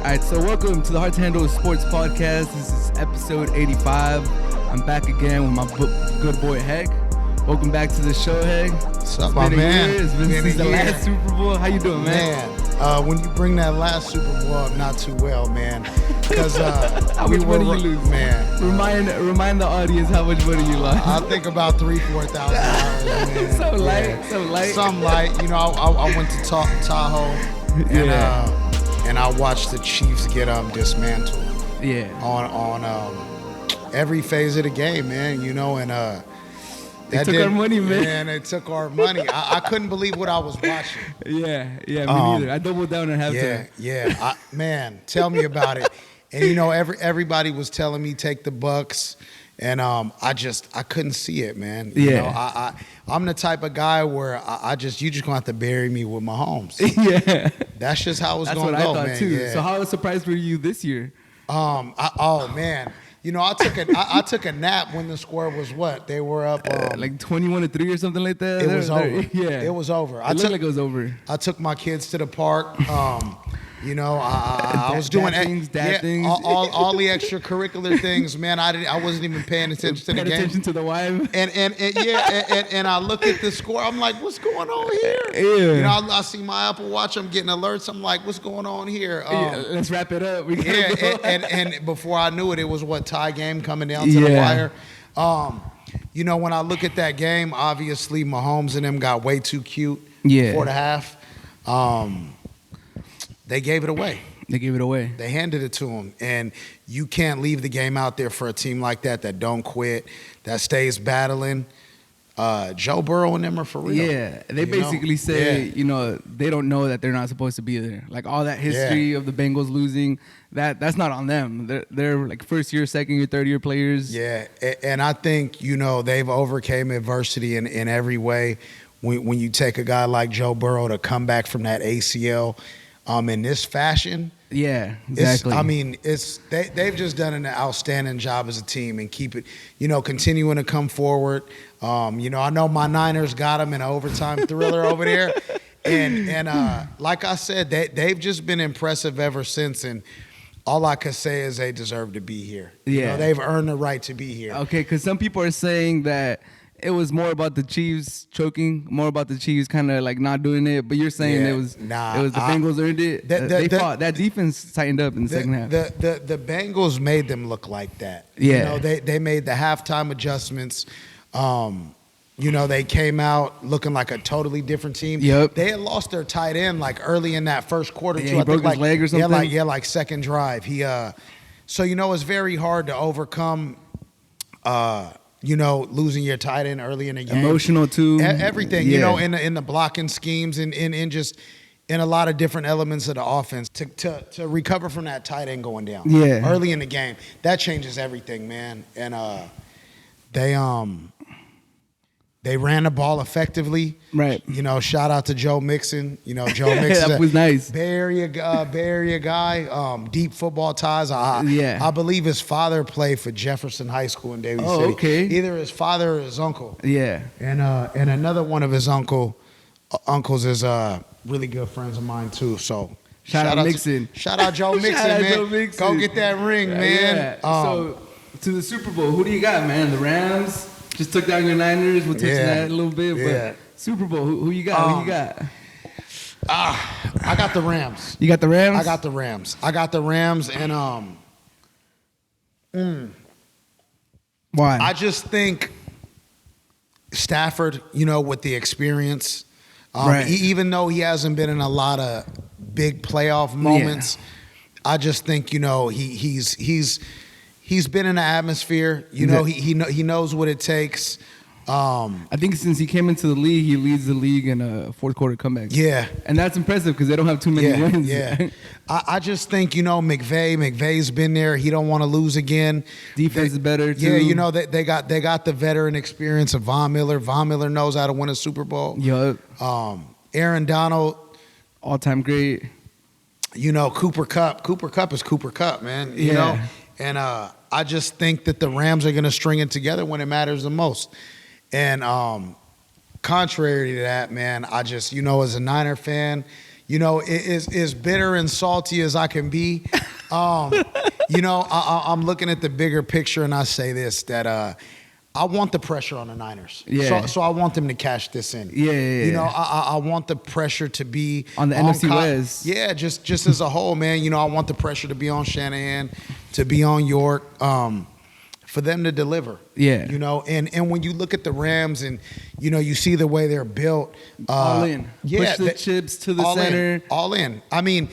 right, so welcome to the Hard to Handle Sports Podcast. This is episode 85. I'm back again with my good boy, Heg. Welcome back to the show, Heg. What's up, my man? It's been since the last Super Bowl. How you doing, man? When you bring that last Super Bowl up, not too well, man. Because how much money you lose, man? Remind the audience how much money you lost. I think about $3,000-$4,000, man. So light. Some light. You know, I went to Tahoe, and I watched the Chiefs get dismantled. Yeah. On every phase of the game, man. You know, and They took our money, man. Man, they took our money. I couldn't believe what I was watching. Yeah, me neither. I doubled down and halftime. Yeah. Man, tell me about it. And you know, everybody was telling me take the Bucks, and I couldn't see it, man. You know, I'm the type of guy where you just gonna have to bury me with Mahomes. Yeah, that's just how it's That's gonna go, man. what I thought too. Yeah. So how surprised were you this year? Man. You know, I took a nap when the score was what? They were up like 21-3 or something like that. It was over. Yeah, it was over. It looked like it was over. I took my kids to the park. You know, I was doing things. All the extracurricular things, man. I wasn't even paying attention to the game. Attention to the wife. And I look at the score. I'm like, what's going on here? Yeah. You know, I see my Apple Watch. I'm getting alerts. I'm like, what's going on here? Let's wrap it up. And before I knew it, it was tie game coming down to the wire. You know, when I look at that game, obviously Mahomes and them got way too cute before the half. They gave it away. They handed it to him. And you can't leave the game out there for a team like that don't quit, that stays battling. Joe Burrow and them are for real. Yeah, they basically say, you know, they don't know that they're not supposed to be there. Like all that history of the Bengals losing, that's not on them. They're like first year, second year, third year players. Yeah, and I think, you know, they've overcame adversity in every way. When you take a guy like Joe Burrow to come back from that ACL in this fashion. Yeah, exactly. They've just done an outstanding job as a team and keep it, you know, continuing to come forward. You know, I know my Niners got them in an overtime thriller over there. And like I said, they've just been impressive ever since. And all I can say is they deserve to be here. Yeah. You know, they've earned the right to be here. Okay, because some people are saying that it was more about the Chiefs choking, more about the Chiefs kind of like not doing it. But you're saying it was the Bengals earned it. They fought. That defense tightened up in the second half. The Bengals made them look like that. Yeah. You know, they made the halftime adjustments. You know, they came out looking like a totally different team. Yep. They had lost their tight end like early in that first quarter too. He broke his leg or something. Like second drive. So you know, it's very hard to overcome. You know, losing your tight end early in the game. Emotional too. Everything, you know, in the blocking schemes and just in a lot of different elements of the offense to recover from that tight end going down. Yeah. Early in the game. That changes everything, man. And they ran the ball effectively. Right. You know, shout out to Joe Mixon. You know, Joe Mixon. That was nice. Bay Area guy, deep football ties. I believe his father played for Jefferson High School in Daly City. Okay. Either his father or his uncle. Yeah. And another one of his uncles is really good friends of mine too. So shout out Mixon. Shout out Joe Mixon, man. Joe Mixon. Go get that ring, man. Yeah. So to the Super Bowl, who do you got, man? The Rams just took down your Niners. We'll touch that a little bit, but Super Bowl, who you got? I got the Rams. You got the Rams? I got the Rams, and why? I just think Stafford, you know, with the experience, even though he hasn't been in a lot of big playoff moments, I just think, you know, he's been in the atmosphere. You know, he knows what it takes. I think since he came into the league, he leads the league in fourth quarter comebacks. Yeah. And that's impressive because they don't have too many wins. Yeah. I just think, you know, McVay's been there. He don't want to lose again. Defense is better, too. Yeah, you know, they got the veteran experience of Von Miller. Von Miller knows how to win a Super Bowl. Yep. Aaron Donald. All-time great. You know, Cooper Kupp. Cooper Kupp is Cooper Kupp, man. You know? And I just think that the Rams are going to string it together when it matters the most. And contrary to that, man, I just, you know, as a Niner fan, as bitter and salty as I can be. I'm looking at the bigger picture, and I say this, that I want the pressure on the Niners. Yeah. So I want them to cash this in. Yeah. I want the pressure to be on the NFC West. Yeah, just as a whole, man. I want the pressure to be on Shanahan, to be on York, for them to deliver. Yeah. And when you look at the Rams and, you see the way they're built. All in. Yeah. Push the chips to the all center. All in. I mean,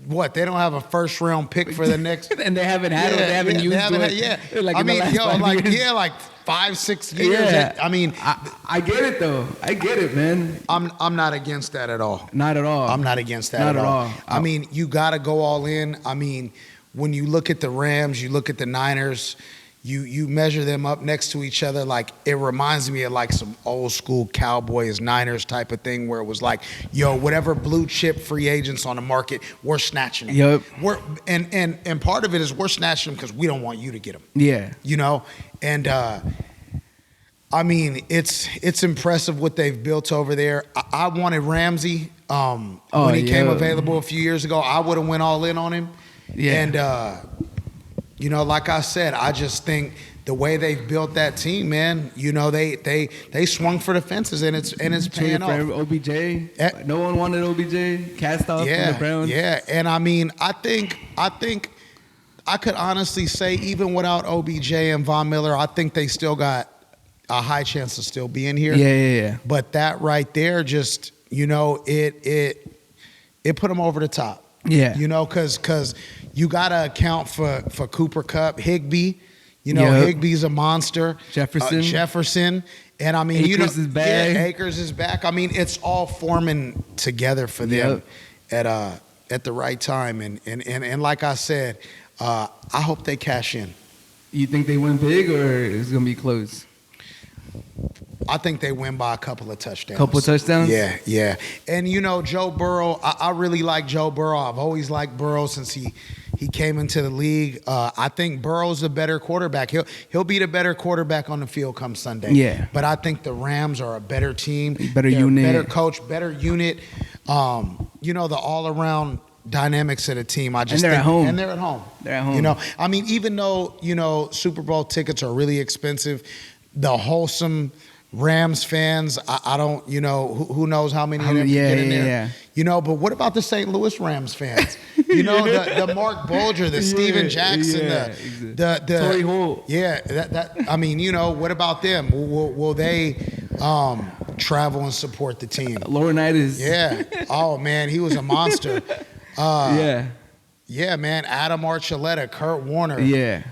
what, they don't have a first round pick for the next. And they haven't had it. They haven't used it. Yeah. Like I mean, like 5-6 years. Yeah. I mean, I get it though. I get it, man. I'm not against that at all. Not at all. I'm not against that at all. I mean, you got to go all in. I mean, when you look at the Rams, you look at the Niners, you measure them up next to each other. Like, it reminds me of like some old school Cowboys Niners type of thing, where it was like, whatever blue chip free agents on the market, we're snatching them. Yep. And part of it is we're snatching them because we don't want you to get them. Yeah. And I mean, it's impressive what they've built over there. I wanted Ramsey when he came available a few years ago. I would have went all in on him. Yeah. And like I said, I just think the way they've built that team, man, they swung for the fences, and it's paying off. OBJ, no one wanted OBJ, cast off from the Browns. Yeah, and I mean, I think I could honestly say, even without OBJ and Von Miller, I think they still got a high chance of still being here. Yeah. But that right there, just it put them over the top. Yeah. Because you got to account for Cooper Kupp, Higbee. Higbee's a monster. Jefferson. And I mean, Akers is back. Yeah, Akers is back. I mean, it's all forming together for them at the right time. And like I said, I hope they cash in. You think they win big, or is it going to be close? I think they win by a couple of touchdowns. Yeah. And, Joe Burrow, I really like Joe Burrow. I've always liked Burrow since he came into the league. I think Burrow's a better quarterback. He'll be the better quarterback on the field come Sunday. Yeah. But I think the Rams are a better team. Better unit. Better coach, better unit. The all-around dynamics of the team. And they're at home. They're at home. I mean, even though, Super Bowl tickets are really expensive, the wholesome Rams fans, I don't, who knows how many of them get in there. Yeah. But what about the St. Louis Rams fans? The Mark Bulger, the Steven Jackson, the Torrey Holt. Yeah, I mean, what about them? Will they travel and support the team? Laurinaitis. Yeah. Oh man, he was a monster. Yeah, man. Adam Archuleta, Kurt Warner. Yeah.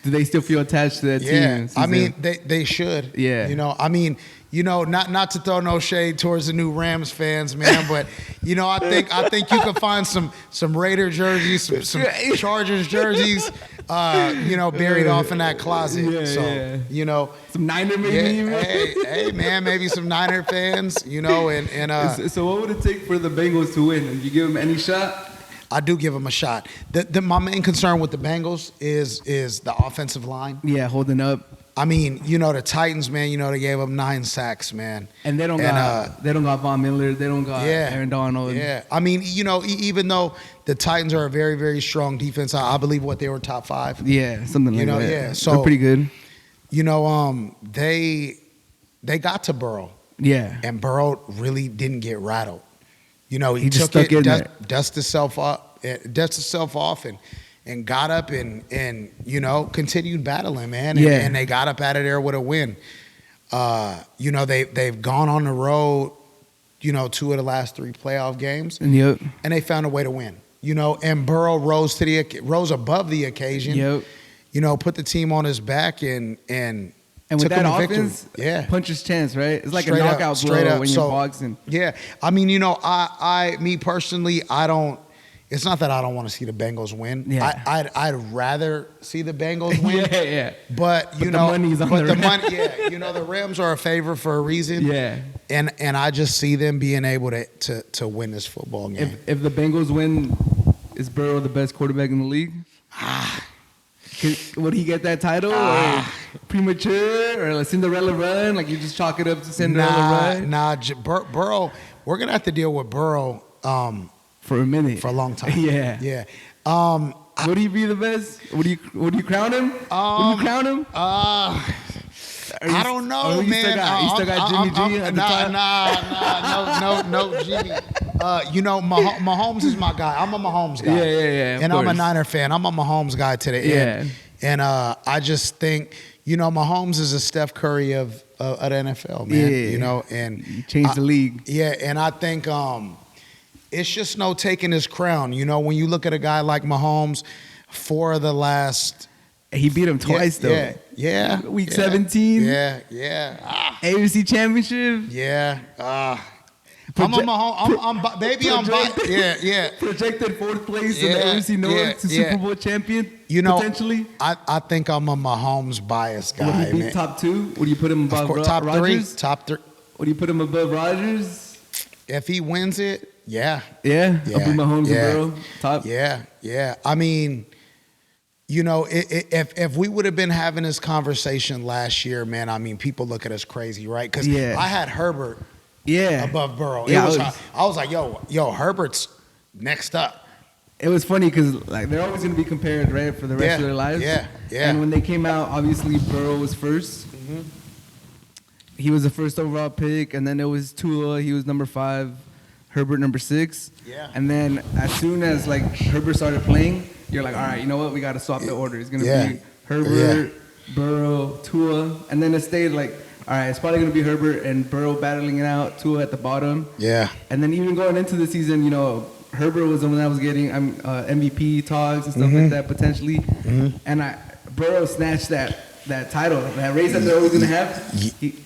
Do they still feel attached to that team? Yeah, I mean, they should. Yeah. I mean, not to throw no shade towards the new Rams fans, man, but I think you can find some Raider jerseys, some Chargers jerseys, buried off in that closet. Yeah. Some Niner maybe. Yeah, hey, man, maybe some Niner fans, and. So what would it take for the Bengals to win? Did you give them any shot? I do give them a shot. My main concern with the Bengals is the offensive line. Yeah, holding up. I mean, the Titans, man. They gave them 9 sacks, man. And they don't got Von Miller. They don't got Aaron Donald. Yeah, I mean, even though the Titans are a very, very strong defense, I believe they were top 5. Yeah, something like that. Yeah, so they're pretty good. They got to Burrow. Yeah, and Burrow really didn't get rattled. He just took stuck in there. Dusted himself off, and got up and continued battling, man. And they got up out of there with a win. They've gone on the road, 2 of the last 3 playoff games, and they found a way to win. And Burrow rose above the occasion. Put the team on his back and with that offense, puncher's chance, right? It's like a knockout blow when you're boxing. Yeah, I mean, me personally, I don't. It's not that I don't want to see the Bengals win. Yeah. I'd rather see the Bengals win. yeah. But the money's on the Rams. The Rams are a favorite for a reason. Yeah. And I just see them being able to win this football game. If the Bengals win, is Burrow the best quarterback in the league? Would he get that title? Or premature? Or a Cinderella run? Like you just chalk it up to Cinderella run? Nah, we're gonna have to deal with Burrow for a minute, for a long time. Yeah. Would he be the best? Would you crown him? Would you crown him? I don't know, man. You still got Jimmy G at the top? No, Jimmy. Mahomes is my guy. I'm a Mahomes guy. Yeah. And I'm a Niner fan. I'm a Mahomes guy to the end. And I just think, Mahomes is a Steph Curry of the NFL, man. And he changed the league. Yeah, and I think it's just no taking his crown. When you look at a guy like Mahomes, 4 of the last. He beat him twice, though. Yeah. Week 17. Yeah. AFC Championship. Yeah. I'm on Mahomes. Yeah. Projected 4th place in the AFC North to Super Bowl champion. Potentially. I think I'm a Mahomes biased guy. Would he be top 2? Would you put him above Rodgers? Top 3. Would you put him above Rodgers? If he wins it, yeah. I'll put Mahomes and Burrow top. Yeah. I mean, if we would have been having this conversation last year, man, I mean, people look at us crazy, right? Because I had Herbert above Burrow. I was like, yo, Herbert's next up. It was funny because they're always going to be compared, right, for the rest of their lives. Yeah. And when they came out, obviously Burrow was first. Mm-hmm. He was the first overall pick, and then it was Tua. He was number 5. Herbert number 6. Yeah. And then as soon as Herbert started playing, you're like, all right, you know what? We got to swap the order. It's going to be Herbert, Burrow, Tua. And then it stayed all right, it's probably going to be Herbert and Burrow battling it out, Tua at the bottom. Yeah. And then even going into the season, Herbert was the one that was getting MVP talks and stuff like that potentially. Mm-hmm. And Burrow snatched that title, that race that they're always going to have.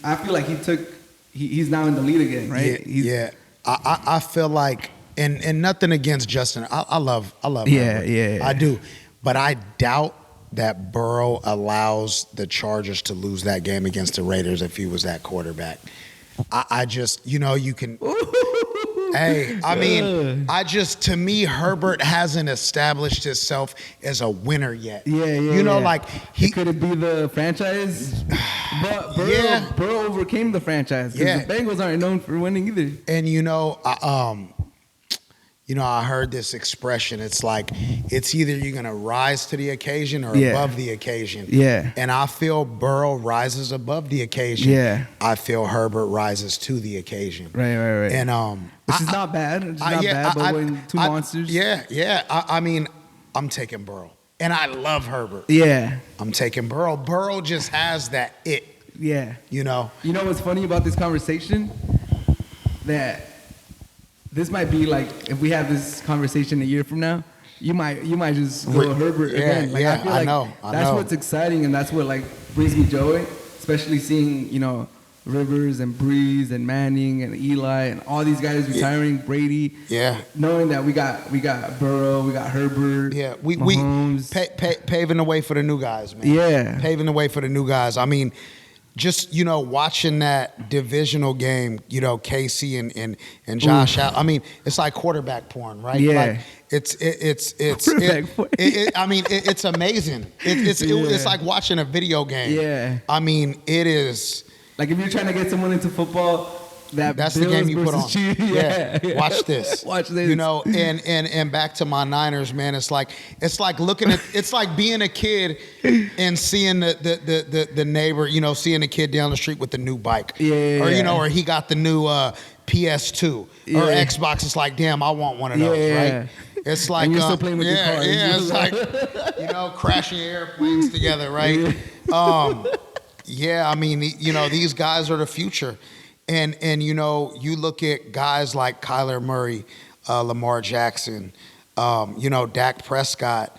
I feel like he's now in the lead again, right? I feel like, and nothing against Justin. I love Herbert. Yeah. I do. But I doubt that Burrow allows the Chargers to lose that game against the Raiders if he was that quarterback. I just, you can. Hey, I mean, to me, Herbert hasn't established himself as a winner yet. Yeah. He could it be the franchise? But Burrow overcame the franchise because the Bengals aren't known for winning either. And I heard this expression. It's like it's either you're gonna rise to the occasion or above the occasion. Yeah. And I feel Burrow rises above the occasion. Yeah. I feel Herbert rises to the occasion. Right. And which is not bad. It's not bad, but when two monsters. Yeah. I mean, I'm taking Burrow. And I love Herbert. Yeah. I'm taking Burrow. Burrow just has that it. Yeah. You know what's funny about this conversation? That this might be if we have this conversation a year from now, you might just go Herbert again. I feel that's what's exciting, and that's what brings me joy, especially seeing Rivers and Breeze and Manning and Eli and all these guys retiring, Brady. Yeah. Knowing that we got Burrow, we got Herbert. Yeah, Mahomes. Paving the way for the new guys, man. Yeah. Paving the way for the new guys. I mean, just watching that divisional game, Casey and Josh Allen. I mean, it's like quarterback porn, right? Yeah. It's amazing. It's like watching a video game. Yeah. I mean, it is. If you're trying to get someone into football, that's the game you put on. Yeah. Watch this. Watch this. And back to my Niners, man. It's like looking at. It's like being a kid and seeing the neighbor. Seeing the kid down the street with the new bike. Yeah. Or or he got the new PS2 or Xbox. It's like, damn, I want one of those, right? It's like and you're still playing with your cars. Yeah. It's like crashing airplanes together, right? Yeah. I mean, these guys are the future. And you look at guys like Kyler Murray, Lamar Jackson, Dak Prescott,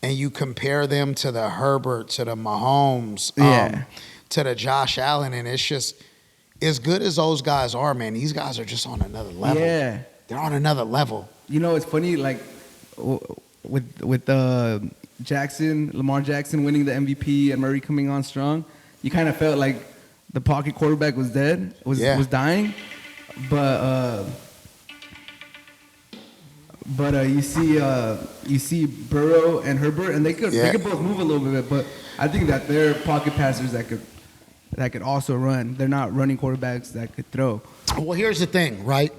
and you compare them to the Herbert, to the Mahomes, to the Josh Allen, and it's just as good as those guys are, man. These guys are just on another level. Yeah, they're on another level. It's funny, with Lamar Jackson winning the MVP and Murray coming on strong. You kind of felt like the pocket quarterback was dead, was dying, but you see Burrow and Herbert, and they could both move a little bit, but I think that they're pocket passers that could also run. They're not running quarterbacks that could throw. Well, here's the thing, right?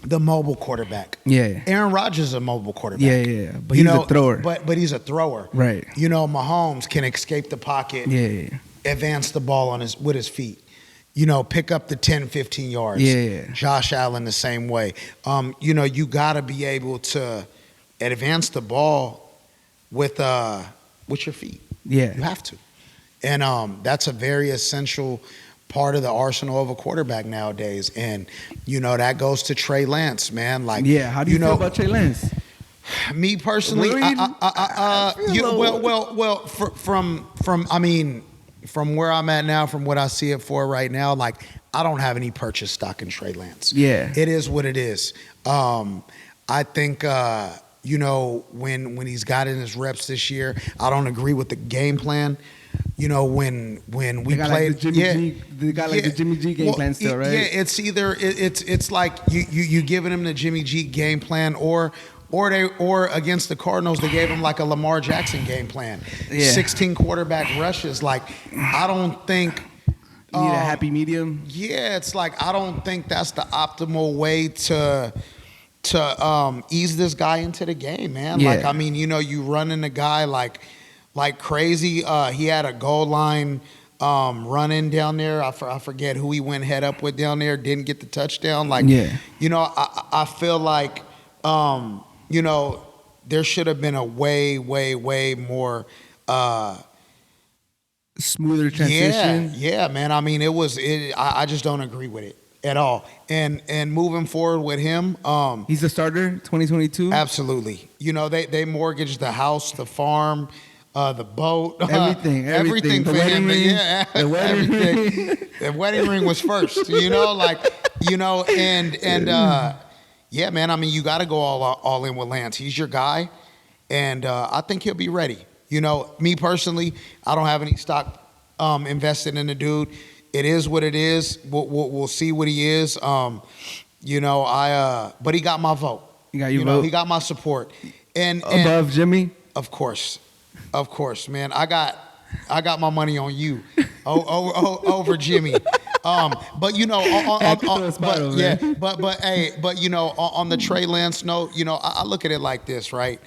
the mobile quarterback. Yeah. Aaron Rodgers is a mobile quarterback. Yeah. But he's a thrower. But he's a thrower. Right. Mahomes can escape the pocket. Yeah. Advance the ball with his feet. Pick up the 10, 15 yards. Yeah. Josh Allen the same way. You got to be able to advance the ball with your feet. Yeah. You have to. And that's a very essential part of the arsenal of a quarterback nowadays. And, that goes to Trey Lance, man. Like, how do you feel about Trey Lance? Me personally, from where I'm at now, from what I see it for right now, like, I don't have any purchase stock in Trey Lance. Yeah. It is what it is. I think, when he's gotten his reps this year, I don't agree with the game plan. When we played, they got the Jimmy G game plan still, right? Yeah, it's either it's like you giving him the Jimmy G game plan, or against the Cardinals they gave him like a Lamar Jackson game plan. 16 quarterback rushes. Like, I don't think you need a happy medium. Yeah, it's like, I don't think that's the optimal way to ease this guy into the game, man. Yeah. Like, you running the guy like crazy. He had a goal line run in down there. I forget who he went head up with down there. Didn't get the touchdown. Like, I feel like, there should have been a way, way, way more smoother transition. Yeah, man. I just don't agree with it at all. And moving forward with him, he's a starter 2022. Absolutely. They mortgaged the house, the farm, the boat, everything. The wedding ring. Yeah, the wedding ring. The wedding ring was first. Yeah, man. You got to go all in with Lance. He's your guy, and I think he'll be ready. Me personally, I don't have any stock invested in the dude. It is what it is. We'll see what he is. But he got my vote. He got your vote. He got my support. And above Jimmy, of course, man. I got my money on you over Jimmy. On the Trey Lance note, I look at it like this, right?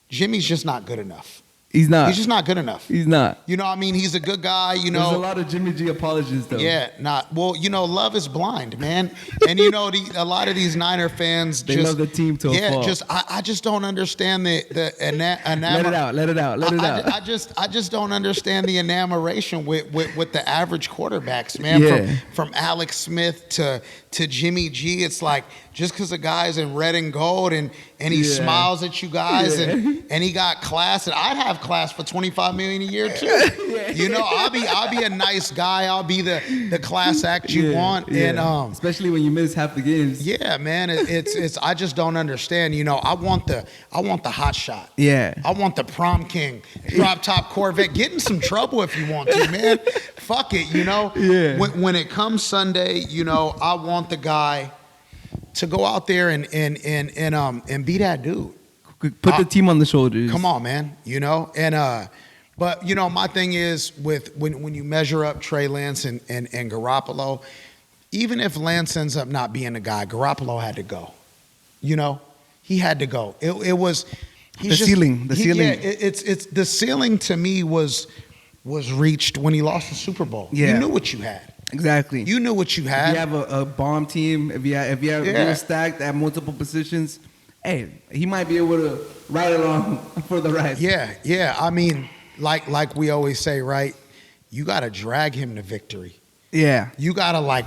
Jimmy's just not good enough. He's not. He's just not good enough. He's not. He's a good guy, There's a lot of Jimmy G apologies, though. Yeah, not. Well, love is blind, man. And, a lot of these Niner fans they love the team to a fault. I just don't understand the Let it out. I just don't understand the enamoration with the average quarterbacks, man. From Alex Smith to Jimmy G. It's like, just because a guy's in red and gold and he smiles at you guys and he got class, and I'd have class for $25 million a year too. I'll be a nice guy. I'll be the class act you want, and especially when you miss half the games. Yeah, man. It's I just don't understand. I want the hot shot. Yeah. I want the prom king, drop top Corvette. Get in some trouble if you want to, man. Fuck it, Yeah. When it comes Sunday, I want the guy to go out there and be that dude. Put the team on the shoulders. Come on, man. But my thing is with when you measure up Trey Lance and Garoppolo, even if Lance ends up not being the guy, Garoppolo had to go. He had to go. It was the ceiling. Yeah, it's the ceiling to me was reached when he lost the Super Bowl. Yeah. You knew what you had. Exactly. You knew what you had. If you have a bomb team, if you're stacked at multiple positions, hey, he might be able to ride along for the ride. Yeah. Like we always say, right? You got to drag him to victory. Yeah. You got to I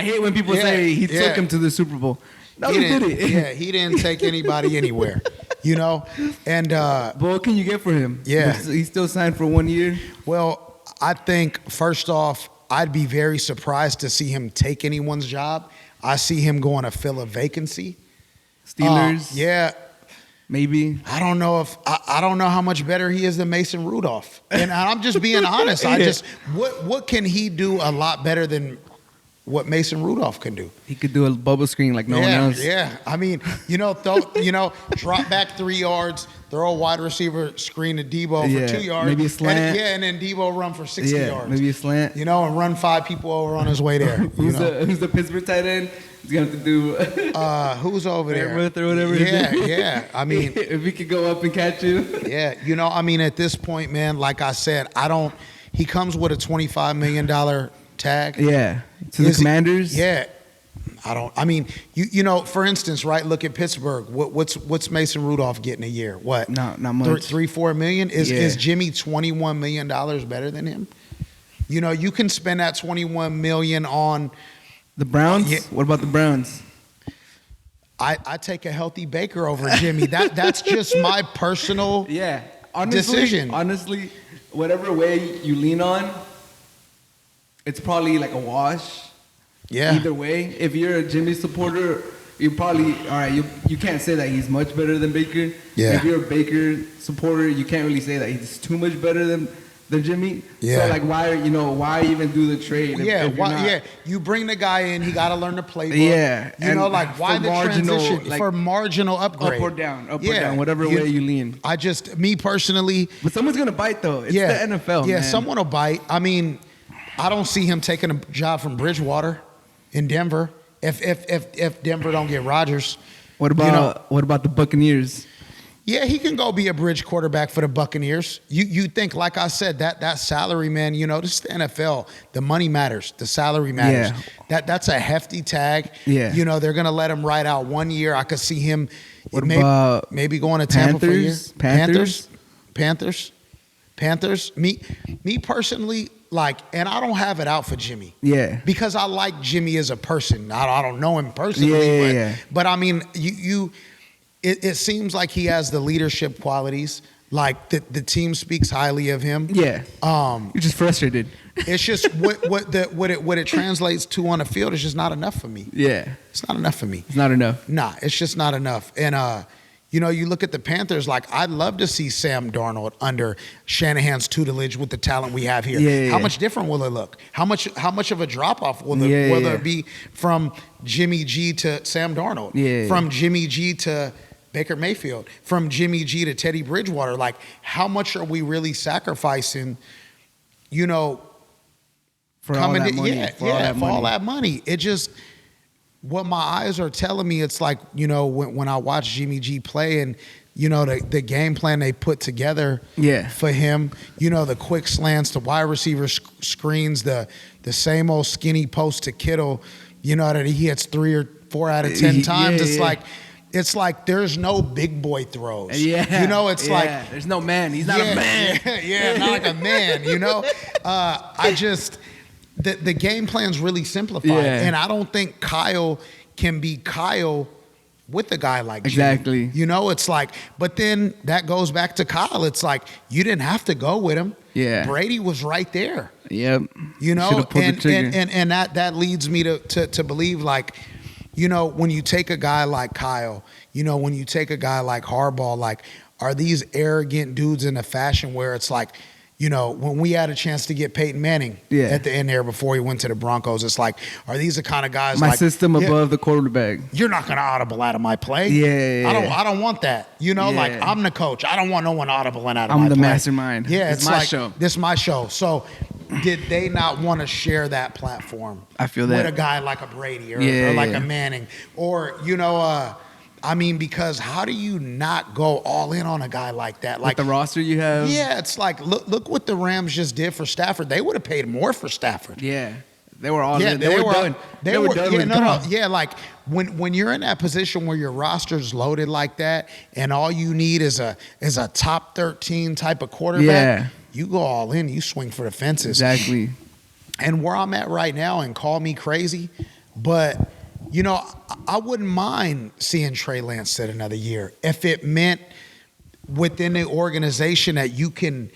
hate when people say he took him to the Super Bowl. No, he did it. Yeah, he didn't take anybody anywhere. And but what can you get for him? Yeah. He's still signed for 1 year. Well, I think, first off, I'd be very surprised to see him take anyone's job. I see him going to fill a vacancy. Steelers? Yeah. Maybe. I don't know I don't know how much better he is than Mason Rudolph. And I'm just being honest. What can he do a lot better than what Mason Rudolph can do? He could do a bubble screen like no one else. Yeah. Drop back 3 yards, throw a wide receiver screen to Debo for 2 yards. Maybe a slant. And then Debo run for 60 yards. Maybe a slant. And run 5 people over on his way there. Who's the Pittsburgh tight end? He's gonna have to do. Who's over there? Or whatever. Yeah. I mean, if he could go up and catch you. Yeah, I mean, at this point, man, like I said, He comes with a $25 million tag. Yeah, to the Commanders. I mean, for instance, right? Look at Pittsburgh. What's Mason Rudolph getting a year? What? Not much. 3-4 million. Is Jimmy $21 million better than him? You can spend that $21 million on the Browns. What about the Browns? I take a healthy Baker over Jimmy. That's just my personal decision. Honestly, whatever way you lean on, it's probably like a wash. Yeah. Either way, if you're a Jimmy supporter, you probably all right. You can't say that he's much better than Baker. Yeah. If you're a Baker supporter, you can't really say that he's too much better than Jimmy. Yeah. So like, why even do the trade? You bring the guy in, he got to learn the playbook. Yeah. Why the transition for marginal upgrade? Up or down, whatever way you lean. Me personally. But someone's gonna bite though. It's the NFL. Yeah, man. Someone will bite. I mean, I don't see him taking a job from Bridgewater in Denver if Denver don't get Rodgers. What about the Buccaneers? Yeah, he can go be a bridge quarterback for the Buccaneers. You think, like I said, that salary, man, this is the NFL. The money matters. The salary matters. Yeah. That's a hefty tag. Yeah. They're going to let him ride out 1 year. I could see him maybe going to Tampa for a year. Panthers. Me personally, and I don't have it out for Jimmy. Yeah. Because I like Jimmy as a person. I don't know him personally. But I mean, It seems like he has the leadership qualities. Like the team speaks highly of him. Yeah. You're just frustrated. It's just what it translates to on the field is just not enough for me. Yeah. It's not enough for me. It's not enough. Nah, it's just not enough. And you look at the Panthers. Like, I'd love to see Sam Darnold under Shanahan's tutelage with the talent we have here. Yeah. How much different will it look? How much of a drop off will it be from Jimmy G to Sam Darnold? Yeah. From Jimmy G to Baker Mayfield, from Jimmy G to Teddy Bridgewater. Like, how much are we really sacrificing, for all that money? It just, what my eyes are telling me, it's like, when I watch Jimmy G play and, the game plan they put together for him, the quick slants, the wide receiver screens, the same old skinny post to Kittle, that he hits 3 or 4 out of 10 times. It's like there's no big boy throws. Yeah. It's like there's no man. He's not a man. Not like a man, the game plan's really simplified. Yeah. And I don't think Kyle can be Kyle with a guy like Exactly. Jimmy. It's like, but then that goes back to Kyle. It's like, you didn't have to go with him. Yeah. Brady was right there. Yep. And that leads me to believe, like, when you take a guy like Kyle, when you take a guy like Harbaugh, like, are these arrogant dudes in a fashion where it's like, when we had a chance to get Peyton Manning at the end there before he went to the Broncos, it's like, are these the kind of guys my system above the quarterback? You're not going to audible out of my play. Yeah. I don't want that. Like, I'm the coach. I don't want no one audibling out of my play. I'm the mastermind. Yeah, it's my show. This is my show. So did they not want to share that platform? I feel that. With a guy like a Brady or like a Manning or, because how do you not go all in on a guy like that? Like with the roster you have? Yeah, it's like, look what the Rams just did for Stafford. They would have paid more for Stafford. Yeah. They were all in. They were done. They were done. Yeah, like when you're in that position where your roster's loaded like that and all you need is a top 13 type of quarterback, you go all in, you swing for the fences. Exactly. And where I'm at right now, and call me crazy, but I wouldn't mind seeing Trey Lance sit another year if it meant within the organization that you can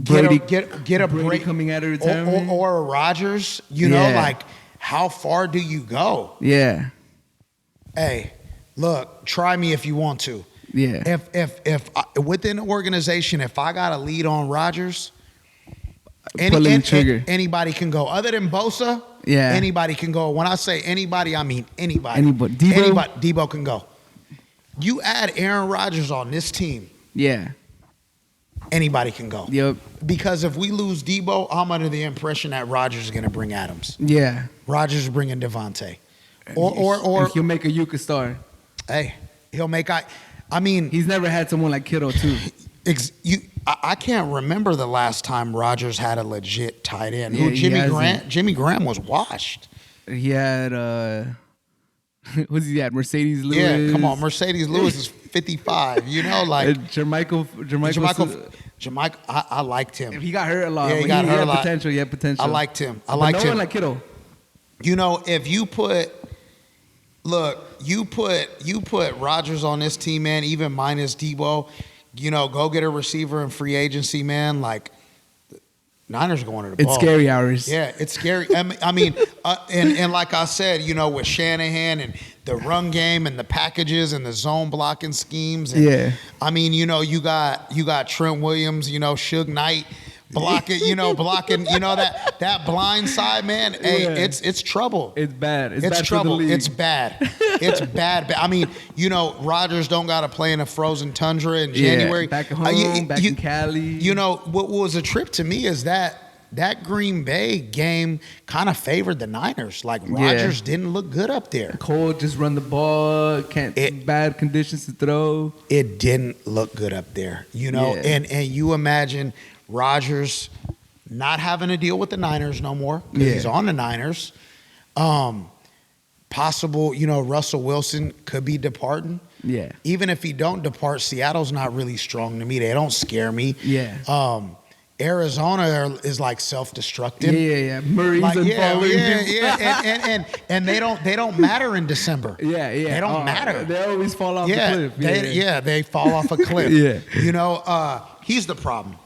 get a Brady break coming out of retirement or a Rodgers. Like, how far do you go? Yeah. Hey, look, try me if you want to. Yeah. If within the organization, if I got a lead on Rodgers, anybody can go. Other than Bosa, anybody can go. When I say anybody, I mean anybody. Debo can go. You add Aaron Rodgers on this team. Yeah. Anybody can go. Yep. Because if we lose Debo, I'm under the impression that Rodgers is going to bring Adams. Yeah. Rodgers is bringing Devontae. Or he'll make a Yuka star. Hey, he'll make I mean, he's never had someone like Kittle too. I can't remember the last time Rodgers had a legit tight end. Yeah, Jimmy Graham? Jimmy Graham was washed. He had who's he had? Mercedes Lewis. Yeah, come on, Mercedes Lewis is 55. You know, like Jermichael. I liked him. He got hurt a lot. Yeah, he got hurt a lot. He had potential. I liked him. No one like Kittle. You know, if you put Rodgers on this team, man, even minus Debo, you know, go get a receiver in free agency, man. Like, Niners going to the ball. It's scary hours. Yeah, it's scary. I mean, and like I said, you know, with Shanahan and the run game and the packages and the zone blocking schemes. And, yeah. I mean, you know, you got Trent Williams, you know, Suge Knight. Blocking, you know, that blind side, man. Hey, yeah. It's trouble. It's bad. It's bad trouble. For the league. It's bad. It's bad. I mean, you know, Rodgers don't got to play in a frozen tundra in January. Back at home, back in Cali. You know, what was a trip to me is that Green Bay game kind of favored the Niners. Like, Rodgers didn't look good up there. Cold, just run the ball. Bad conditions to throw. It didn't look good up there. You know, and you imagine Rodgers not having to deal with the Niners no more because he's on the Niners. Possible, you know, Russell Wilson could be departing. Yeah. Even if he don't depart, Seattle's not really strong to me. They don't scare me. Yeah. Arizona is like self-destructive. Yeah. Murray's and and they don't matter in December. Yeah. They don't matter. They always fall off the cliff. They fall off a cliff. Yeah. You know, he's the problem.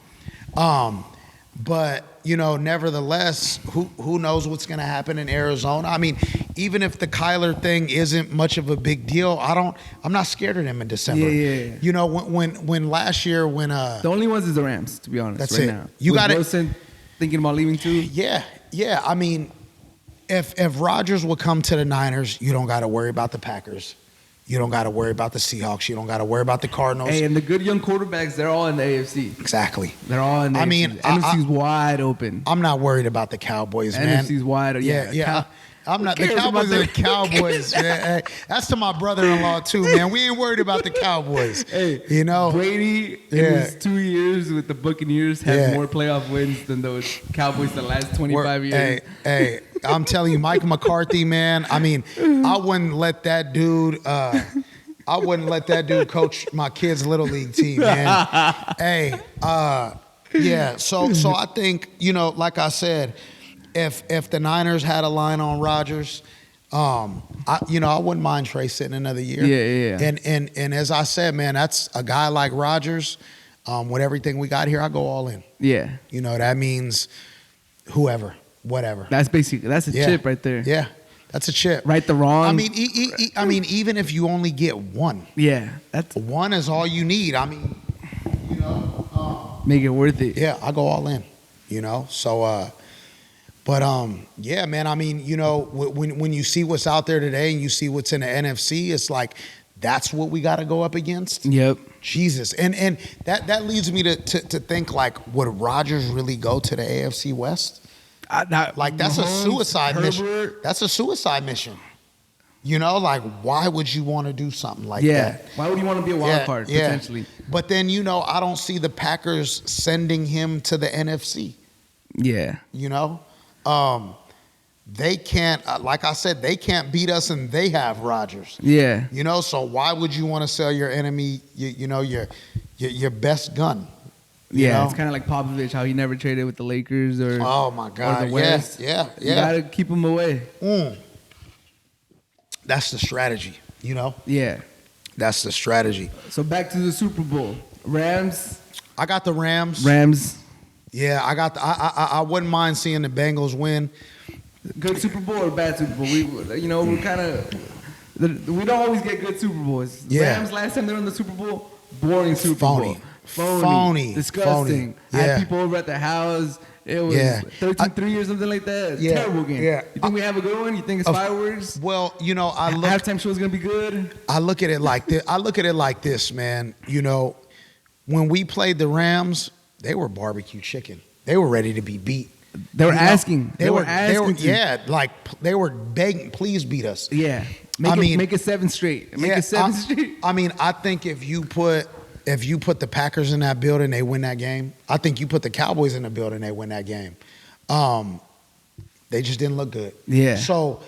But, you know, nevertheless, who knows what's going to happen in Arizona? I mean, even if the Kyler thing isn't much of a big deal, I'm not scared of them in December. Yeah. You know, when last year the only ones is the Rams, to be honest. That's right it. Now. You got Wilson thinking about leaving too. Yeah. I mean, if Rodgers would come to the Niners, you don't got to worry about the Packers. You don't got to worry about the Seahawks. You don't got to worry about the Cardinals. Hey, and the good young quarterbacks, they're all in the AFC. Exactly. They're all in the AFC. I mean, NFC's wide open. I'm not worried about the Cowboys, man. NFC's wide open. Yeah. I'm not. The Cowboys are the Cowboys. Hey, that's to my brother-in-law, too, man. We ain't worried about the Cowboys. Hey, you know? Brady, in his 2 years with the Buccaneers, has more playoff wins than those Cowboys the last 25 years. Hey. I'm telling you, Mike McCarthy, man. I mean, I wouldn't let that dude coach my kids' little league team, man. Hey, So I think, you know, like I said, if the Niners had a line on Rodgers, I wouldn't mind Trey sitting another year. Yeah. And as I said, man, that's a guy like Rodgers. With everything we got here, I go all in. Yeah. You know, that means whoever. Whatever. That's a chip right there. Yeah, that's a chip. Right the wrong. I mean, even if you only get one. Yeah, one is all you need. I mean, you know, make it worth it. Yeah, I go all in. You know, so. Yeah, man. I mean, you know, when you see what's out there today and you see what's in the NFC, it's like that's what we got to go up against. Yep. Jesus, and that leads me to think like, would Rodgers really go to the AFC West? That's a suicide mission. That's a suicide mission. You know, like, why would you want to do something like that? Why would you want to be a wild card, potentially? But then, you know, I don't see the Packers sending him to the NFC. Yeah. You know? They can't, like I said, they can't beat us and they have Rodgers. Yeah. You know, so why would you want to sell your enemy, your best gun? Yeah, it's kind of like Popovich, how he never traded with the Lakers or oh my God, or the West. Yeah. You gotta keep him away. That's the strategy, you know. Yeah, that's the strategy. So back to the Super Bowl, Rams. I got the Rams. Yeah, I got. I wouldn't mind seeing the Bengals win. Good Super Bowl or bad Super Bowl? We're kind of we don't always get good Super Bowls. Yeah. Rams last time they were in the Super Bowl, boring Super Bowl. Phony. Disgusting. Phony. I had people over at the house. It was 13-3 or something like that. Yeah. Terrible game. Yeah. You think we have a good one? You think it's fireworks? Well, you know, halftime show is gonna be good. I look at it like this. Man. You know, when we played the Rams, they were barbecue chicken. They were ready to be beat. They were asking. They were asking. Yeah, like they were begging, please beat us. Yeah. Make it 7 straight. Make it 7 straight. I mean, I think if you put the Packers in that building, they win that game. I think you put the Cowboys in the building, they win that game. They just didn't look good. Yeah. So,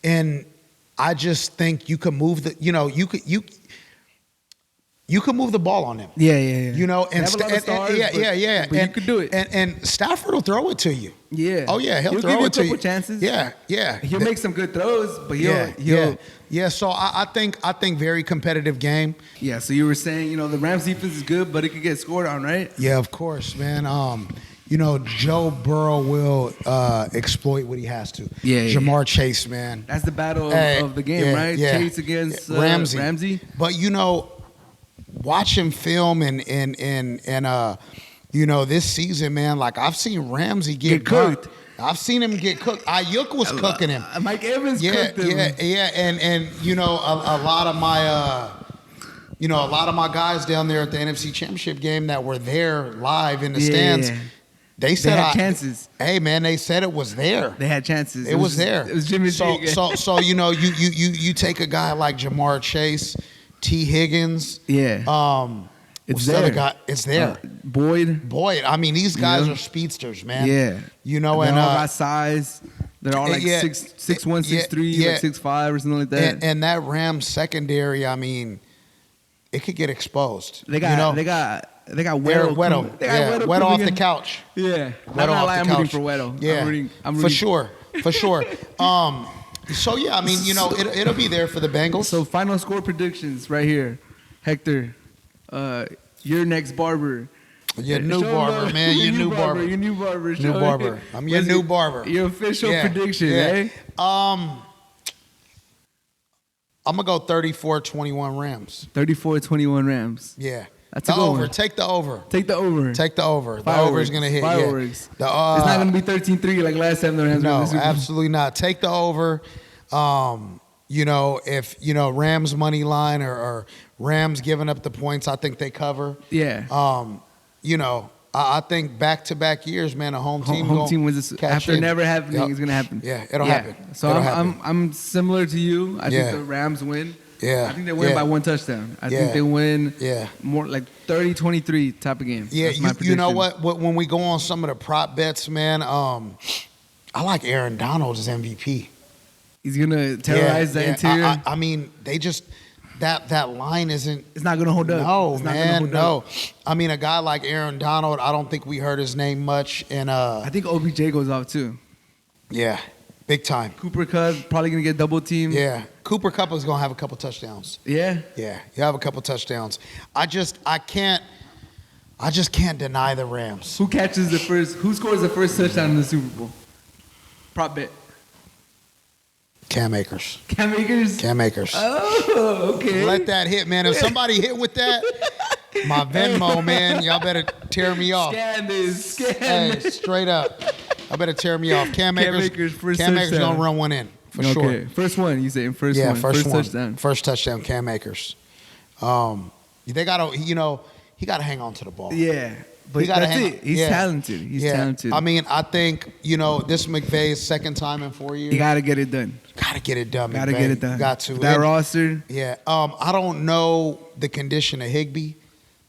and I just think you could move you could move the ball on them. Yeah. You know, and stars, but you could do it. And Stafford will throw it to you. Yeah. Oh yeah, he'll throw give it to you. Couple chances. Yeah. He'll make some good throws, but he'll. Yeah. So I think very competitive game. Yeah. So you were saying, the Rams defense is good, but it could get scored on, right? Yeah, of course, man. Joe Burrow will exploit what he has to. Yeah. Jamar Chase, man. That's the battle of the game, right? Yeah. Chase against Ramsey. But watching film and this season, man, like I've seen Ramsey get cooked. I've seen him get cooked. Ayuk was cooking him. Mike Evans cooked him. Yeah. And a lot of my guys down there at the NFC Championship game that were there live in the stands. They said had chances. Hey man, they said it was there. They had chances. It was there. It was Jimmy G. So you take a guy like Jamar Chase, T. Higgins. Yeah. It's there. Guy? It's there. Boyd. I mean, these guys are speedsters, man. Yeah. And they all got size. They're all like 6'1", 6'3", like 6'5", or something like that. And that Rams secondary, I mean, it could get exposed. They got Weddle. Weddle off the couch. Yeah. I'm rooting for Weddle. Yeah. I'm rooting. For sure. So yeah, I mean, it'll be there for the Bengals. So final score predictions right here, Hector. Your next barber. Your new barber, man. Your new barber. Your new barber. New barber. I'm your new barber. Your official prediction, eh? I'm gonna go 34-21 Rams. 34-21 Rams. Yeah. That's a good over. one. Take the over. Take the over. Take the over. The over is gonna hit. Fireworks. Yeah. It's not gonna be 13-3 like last time the Rams. No, absolutely not. Take the over. If Rams money line or Rams giving up the points, I think they cover. Yeah. I think back-to-back years, man, a home team wins this, after never happening is gonna happen. Yeah, it'll happen. So I'm similar to you. I think the Rams win. Yeah. I think they win by 1 touchdown. I think they win more like 30-23 type of game. Yeah, you know what? When we go on some of the prop bets, man, I like Aaron Donald as MVP. He's gonna terrorize the interior. I mean, they just that line isn't. It's not gonna hold up. No, man, no. I mean, a guy like Aaron Donald, I don't think we heard his name much. And I think OBJ goes off too. Yeah, big time. Cooper Kupp probably gonna get double teamed. Yeah, Cooper Kupp is gonna have a couple touchdowns. Yeah, he'll have a couple touchdowns. I just can't deny the Rams. Who scores the first touchdown in the Super Bowl? Prop bet. Cam Akers. Cam Akers? Oh, okay. Let that hit, man. If somebody hit with that, my Venmo, man, y'all better tear me off. Scan this. Hey, straight up. I better tear me off. Cam Akers gonna run one in, for sure. First one, you say? First one. First touchdown. First touchdown, Cam Akers. They gotta, he gotta hang on to the ball. Yeah. But that's it. He's talented. He's talented. I mean, I think, this McVay's second time in 4 years. You got to get it done. Got to get it done, Got to get it done. Got to. That roster. Yeah. I don't know the condition of Higbee.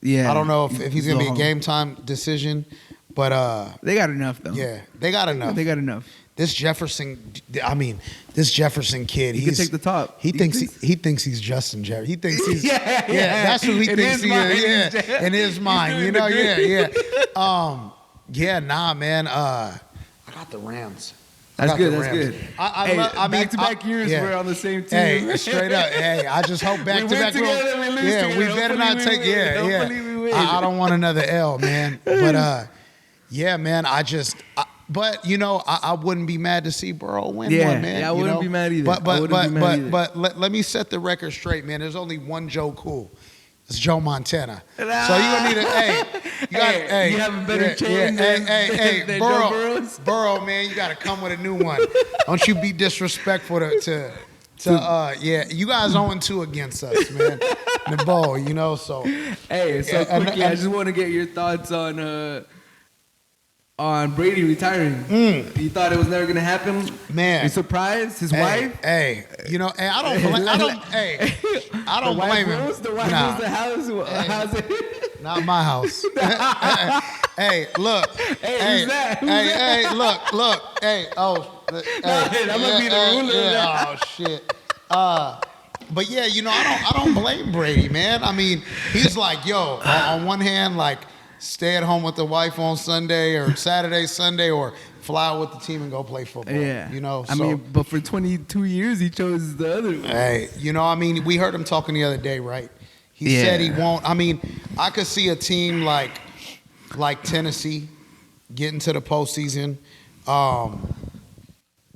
Yeah. I don't know if he's going to be a game time decision, but. They got enough, though. Yeah. They got enough. This Jefferson kid, he can take the top. He thinks he's Justin Jefferson. He thinks he's that's who he thinks he is. Yeah, in his mind, man. I got the Rams. That's good. Back-to-back years we're on the same team. Hey, straight up. Hey, I just hope back-to-back. We better not take. I don't want another L, man. But man. But I wouldn't be mad to see Burrow win one, man. Yeah, I wouldn't be mad either. But let me set the record straight, man. There's only one Joe Cool. It's Joe Montana. So you're gonna need you have a better chance than Burrow, man. You gotta come with a new one. Don't you be disrespectful to you guys 0-2 against us, man. In the bowl, so. Hey, quickly, I just want to get your thoughts on. on Brady retiring. You thought it was never gonna happen, man. You surprised his wife. Hey, you know, I don't blame. I don't blame him. The wife rules the house. How's it? Not my house. Hey, look. Who's that? Hey, look. Hey, I'm gonna be the ruler. Oh shit. But yeah, you know, I don't blame Brady, man. I mean, he's like, yo, on one hand, like, stay at home with the wife on Sunday or Saturday, Sunday, or fly out with the team and go play football. Yeah. You know, I mean, but for 22 years, he chose the other one. Hey, you know, I mean, we heard him talking the other day, right? He said he won't. I mean, I could see a team like Tennessee getting to the postseason.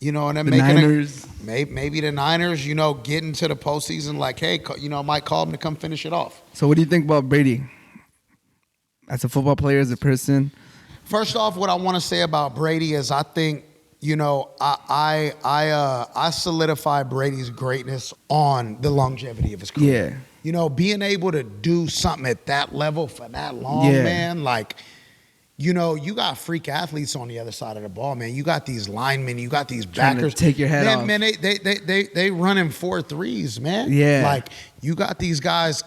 You know, and then maybe the Niners, you know, getting to the postseason. Like, hey, you know, might call them to come finish it off. So, what do you think about Brady? As a football player, as a person? First off, what I want to say about Brady is I think, you know, I solidify Brady's greatness on the longevity of his career. Yeah. You know, being able to do something at that level for that long, man, like, you know, you got freak athletes on the other side of the ball, man. You got these linemen, you got these backers. Take your head off. Man, they running 4.3s, man. Yeah. Like, you got these guys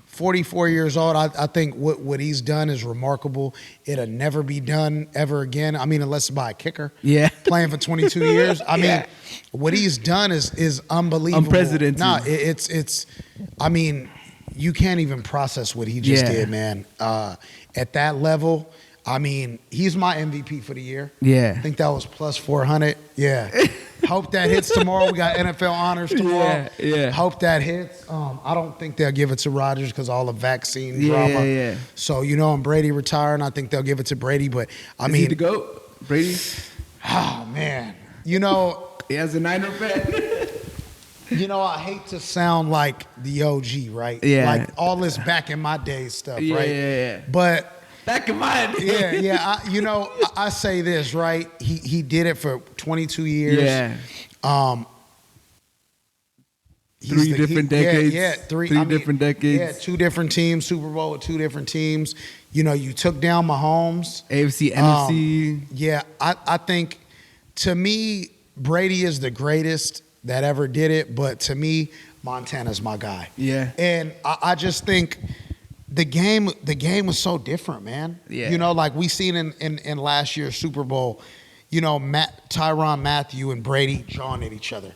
44 years old. I think what he's done is remarkable. It'll never be done ever again. I mean, unless by a kicker. Yeah. Playing for 22 years. I mean, what he's done is unbelievable. Unprecedented. No, it's. I mean, you can't even process what he just did, man. At that level, I mean, he's my MVP for the year. Yeah. I think that was plus 400. Yeah. Hope that hits tomorrow. We got NFL honors tomorrow. Yeah. Hope that hits. I don't think they'll give it to Rodgers because all the vaccine drama. Yeah. So, you know, and Brady retiring, I think they'll give it to Brady. But, I mean. Is he the GOAT? Brady? Oh, man. You know. He has a Niner fan. You know, I hate to sound like the OG, right? Yeah. Like all this back in my day stuff, right? Yeah. But back in my day. Yeah. I say this, right? He did it for 22 years. Yeah. Three different decades. Three different decades. Yeah, 2 different teams, Super Bowl with 2 different teams. You know, you took down Mahomes. AFC, NFC. Yeah, I think, to me, Brady is the greatest that ever did it, but to me, Montana's my guy. Yeah. And I just think the game was so different, man. Yeah. You know, like we seen in last year's Super Bowl, you know, Tyrann Mathieu and Brady jawing at each other.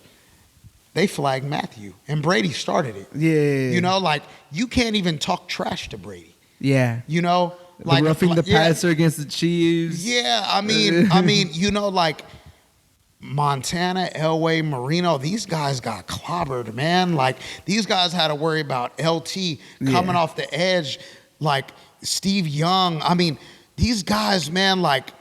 They flagged Mathieu, and Brady started it. Yeah. You know, like, you can't even talk trash to Brady. Yeah. You know? Like roughing the passer against the Chiefs. Yeah, I mean, you know, like, Montana, Elway, Marino, these guys got clobbered, man. Like, these guys had to worry about LT coming off the edge, like Steve Young. I mean, these guys, man, like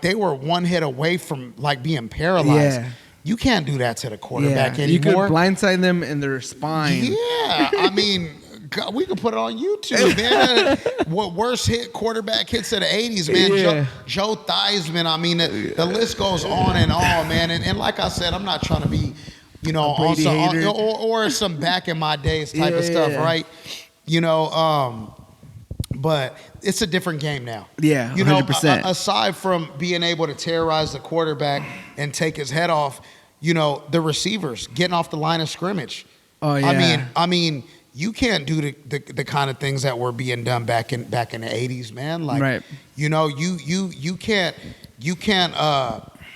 they were one hit away from, like, being paralyzed. Yeah. You can't do that to the quarterback anymore. You could blindside them in their spine. Yeah, I mean, God, we could put it on YouTube, man. What worst quarterback hits of the 80s, man. Yeah. Joe Theismann. I mean, the list goes on and on, man. And like I said, I'm not trying to be, you know, or some back in my days type of stuff, right? You know, but it's a different game now. Yeah, 100%. You know, aside from being able to terrorize the quarterback and take his head off, you know, the receivers getting off the line of scrimmage. Oh yeah. I mean. You can't do the kind of things that were being done back in the 80s, man. Like, right. You know, you can't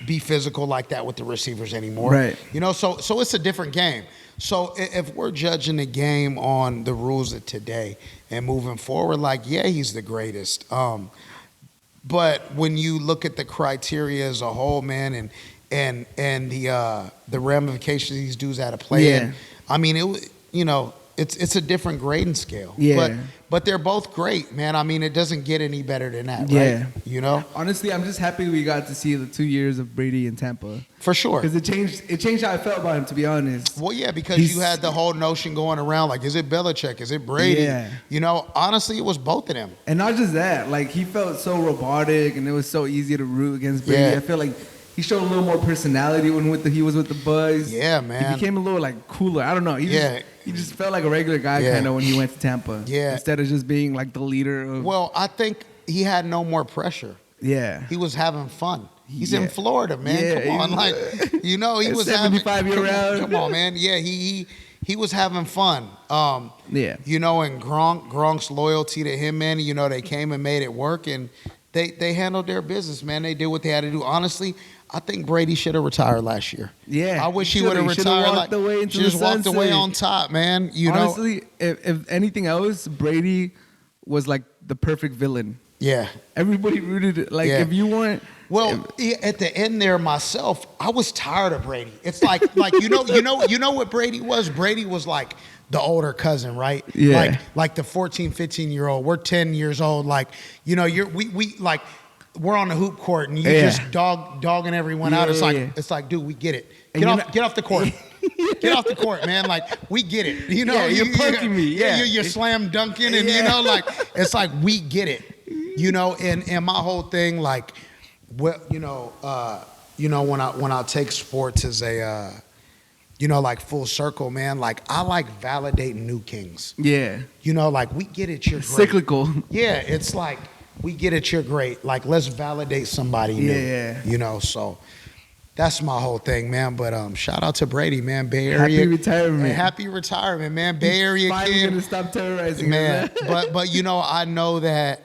be physical like that with the receivers anymore. Right. You know, so it's a different game. So if we're judging the game on the rules of today and moving forward, like, yeah, he's the greatest. But when you look at the criteria as a whole, man, and the ramifications these dudes had to play in, I mean, it's a different grading scale. Yeah. But they're both great, man. I mean, it doesn't get any better than that, right? Yeah. You know? Honestly, I'm just happy we got to see the 2 years of Brady in Tampa. For sure. Because it changed how I felt about him, to be honest. Well, yeah, because you had the whole notion going around, like, is it Belichick? Is it Brady? Yeah. You know, honestly, it was both of them. And not just that. Like, he felt so robotic, and it was so easy to root against Brady. Yeah. I feel like he showed a little more personality when he was with the Bucks. Yeah, man. He became a little, like, cooler. I don't know. He just felt like a regular guy kind of when he went to Tampa. Yeah. Instead of just being like the leader of. Well, I think he had no more pressure. Yeah. He was having fun. He's in Florida, man. Come on. Like, he was 75-year-old. Come on, man. Yeah, he was having fun. And Gronk's loyalty to him, man, they came and made it work, and they handled their business, man. They did what they had to do. Honestly, I think Brady should have retired last year. Yeah. I wish he would have retired. Just walked away on top, man. Honestly, if anything else, Brady was like the perfect villain. Yeah. Everybody rooted it. Like, if you weren't... Well, at the end there, myself, I was tired of Brady. It's like you know what Brady was? Brady was like the older cousin, right? Yeah. Like the 14, 15-year-old. We're 10 years old. Like, we we're on the hoop court and you're just dogging everyone out. It's like, dude, we get it. Get off the court. Get off the court, man. Like, we get it. You're punking me. Yeah. You're slam dunking and it's like we get it. And my whole thing, like, well, when I take sports as a like full circle, man, like I like validating new kings. Yeah. Like we get it, you're great. Cyclical. Yeah, it's like we get it, you're great. Like let's validate somebody new. Yeah. So that's my whole thing, man. But shout out to Brady, man. Bay Area. Happy retirement, man. Bay Area finally kid. Gonna stop terrorizing man. But I know that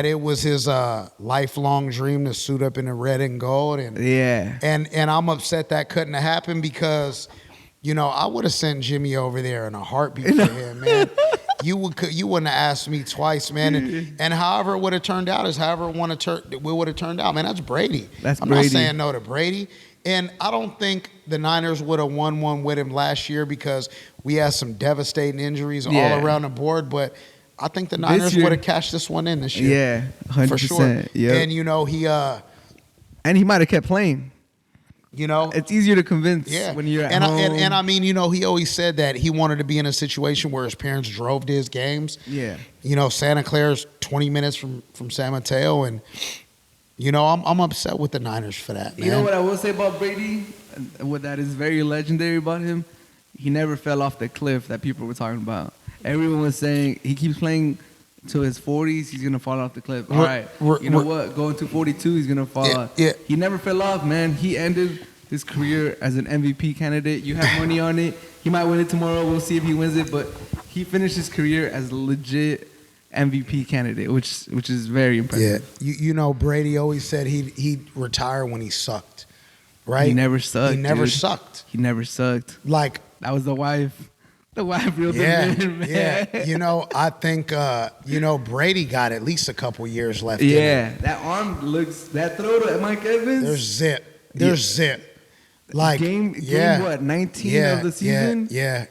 it was his lifelong dream to suit up in the red and gold, and I'm upset that couldn't have happened because, I would have sent Jimmy over there in a heartbeat for him, man. You wouldn't have asked me twice, man. And however it would have turned out is however it would have turned out, man. That's Brady. I'm not saying no to Brady. And I don't think the Niners would have won one with him last year because we had some devastating injuries all around the board, but I think the Niners would have cashed this one in this year. Yeah, 100%. For sure. Yep. And, he might have kept playing. It's easier to convince when you're at home. And I mean, he always said that he wanted to be in a situation where his parents drove to his games. Yeah. Santa Clara's 20 minutes from San Mateo. And, I'm upset with the Niners for that, man. You know what I will say about Brady? What that is very legendary about him? He never fell off the cliff that people were talking about. Everyone was saying he keeps playing to his 40s, he's going to fall off the cliff. All right, you know what? Going to 42, he's going to fall off. Yeah. He never fell off, man. He ended his career as an MVP candidate. You have money on it. He might win it tomorrow. We'll see if he wins it. But he finished his career as a legit MVP candidate, which is very impressive. Yeah. Brady always said he'd retire when he sucked, right? He never sucked. He never sucked. He never sucked. Like, that was the wife. The wife reeled him in, man. Yeah. I think, Brady got at least a couple years left. Yeah. That arm that throw to Mike Evans. There's zip. Like game what, 19 of the season? Yeah.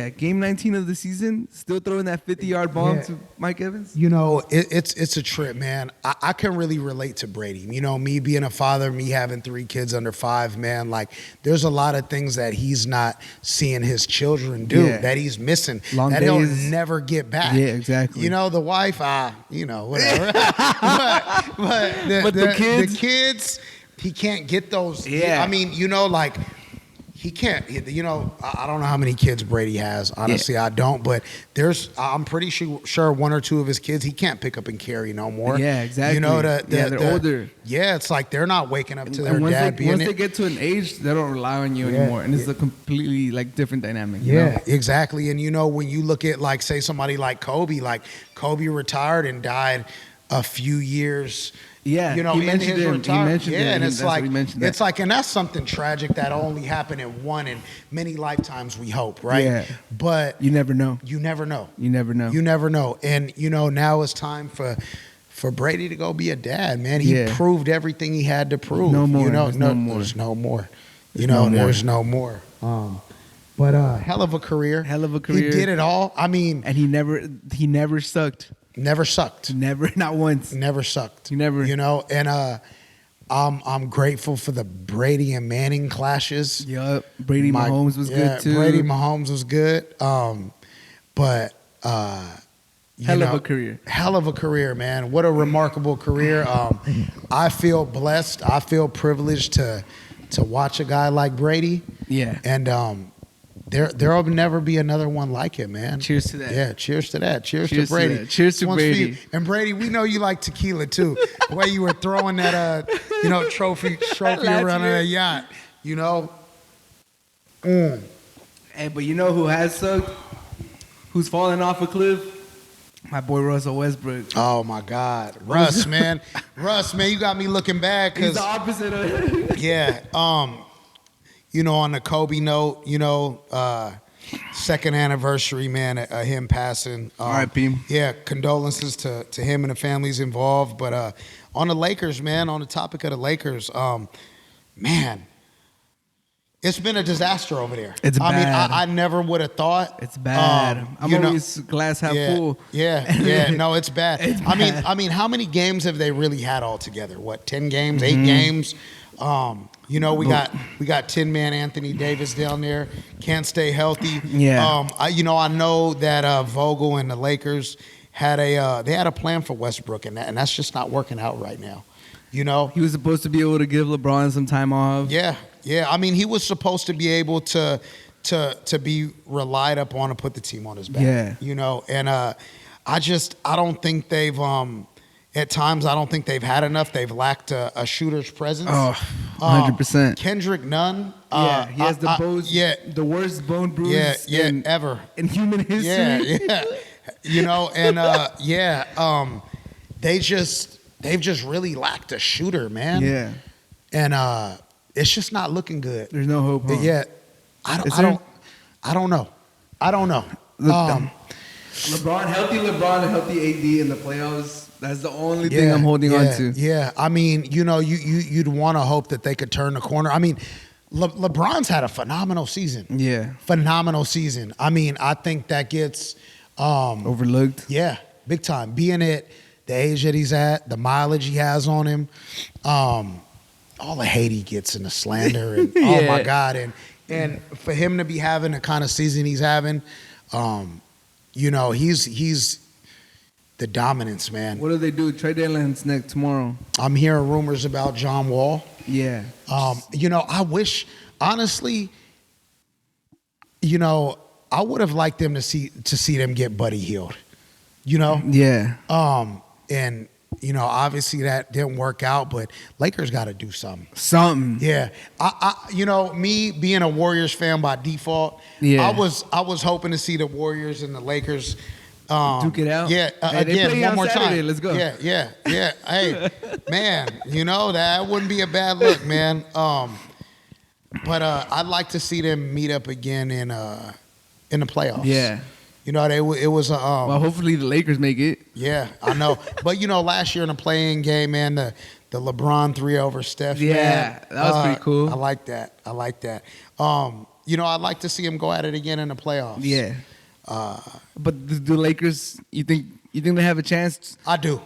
Game 19 of the season, still throwing that 50-yard bomb to Mike Evans. It's a trip, man. I can really relate to Brady. Me being a father, me having 3 kids under 5, man, like there's a lot of things that he's not seeing his children do, that he's missing, long that days. He'll never get back. Yeah, exactly. The wife, whatever. but the kids? The kids, he can't get those. Yeah. I mean, he can't. I don't know how many kids Brady has. Honestly, I don't. But I'm pretty sure 1 or 2 of his kids he can't pick up and carry no more. Yeah, exactly. They're older. Yeah, it's like they're not waking up to their dad being. Once they get to an age, they don't rely on you anymore, and it's a completely different dynamic. Exactly. And when you look at say somebody like Kobe retired and died a few years. Yeah, he mentioned his retirement. Yeah, and it's like, and that's something tragic that only happened in one in many lifetimes, we hope, right? Yeah. But you never know. You never know. And now it's time for Brady to go be a dad, man. He proved everything he had to prove. No more. There's no more. There's no more. But hell of a career. He did it all. I mean, and he never sucked. Never sucked. Never, not once. Never sucked. He never. And I'm grateful for the Brady and Manning clashes. Yup. Mahomes was good too. Brady Mahomes was good. But hell of a career. Hell of a career, man. What a remarkable career. I feel blessed. I feel privileged to watch a guy like Brady. Yeah. And there'll never be another one like it, man. Cheers to that. Yeah, cheers to that. Cheers to Brady. Cheers to Brady. And Brady, we know you like tequila too. The way you were throwing that, trophy around on a yacht, Hey, but you know who has sucked? Who's falling off a cliff? My boy Russell Westbrook. Oh my God, Russ, man, you got me looking bad because he's the opposite of yeah. On the Kobe note, second anniversary, man, him passing. R.I.P. Yeah, condolences to him and the families involved. But on the Lakers, man, on the topic of the Lakers, man, it's been a disaster over there. It's bad. I mean, I never would have thought. It's bad. I'm always glass half full. Yeah. No, it's bad. It's bad. I mean, how many games have they really had altogether? What, 10 games, 8 games? We got 10-man Anthony Davis down there. Can't stay healthy. Yeah. I know that Vogel and the Lakers had a plan for Westbrook, and that's just not working out right now. He was supposed to be able to give LeBron some time off. Yeah. I mean, he was supposed to be able to be relied upon to put the team on his back. Yeah. And I don't think they've. At times, I don't think they've had enough. They've lacked a shooter's presence. Oh, 100%. Kendrick Nunn. He has the worst bone bruise ever in human history. They've just really lacked a shooter, man. Yeah. And it's just not looking good. There's no hope. Huh? Yeah. I don't know. LeBron, healthy AD in the playoffs. That's the only thing I'm holding on to. Yeah. I mean, you'd want to hope that they could turn the corner. I mean, LeBron's had a phenomenal season. Yeah. Phenomenal season. I mean, I think that gets overlooked. Yeah, big time. Being at the age that he's at, the mileage he has on him, all the hate he gets and the slander and oh my God. And for him to be having the kind of season he's having, he's the dominance, man. What do they do? Trey Lance next tomorrow. I'm hearing rumors about John Wall. Yeah. I wish, honestly, I would have liked them to see them get Buddy Hield. Yeah. And obviously that didn't work out, but Lakers got to do something. Yeah. Me being a Warriors fan by default, I was hoping to see the Warriors and the Lakers duke it out. Yeah. Again, one more Saturday. time. Let's go. Yeah. Hey, man, that wouldn't be a bad look, man. But I'd like to see them meet up again in the playoffs. Yeah. It was well, hopefully the Lakers make it. Yeah, I know. But last year in the playing game, man, the LeBron 3 over Steph. Yeah, man, that was pretty cool. I like that. I'd like to see him go at it again in the playoffs. Yeah. But the Lakers, you think they have a chance? I do.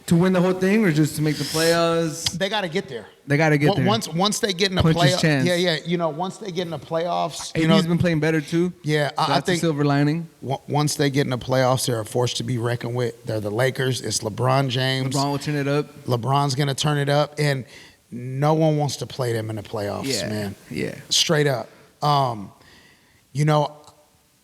To win the whole thing, or just to make the playoffs? They got to get there. there. Once they get in the playoffs. Yeah. Once they get in the playoffs, AD's been playing better too. Yeah, so I think silver lining. Once they get in the playoffs, they're a force to be reckoned with. They're the Lakers. It's LeBron James. LeBron will turn it up. LeBron's gonna turn it up, and no one wants to play them in the playoffs, man. Yeah. Straight up.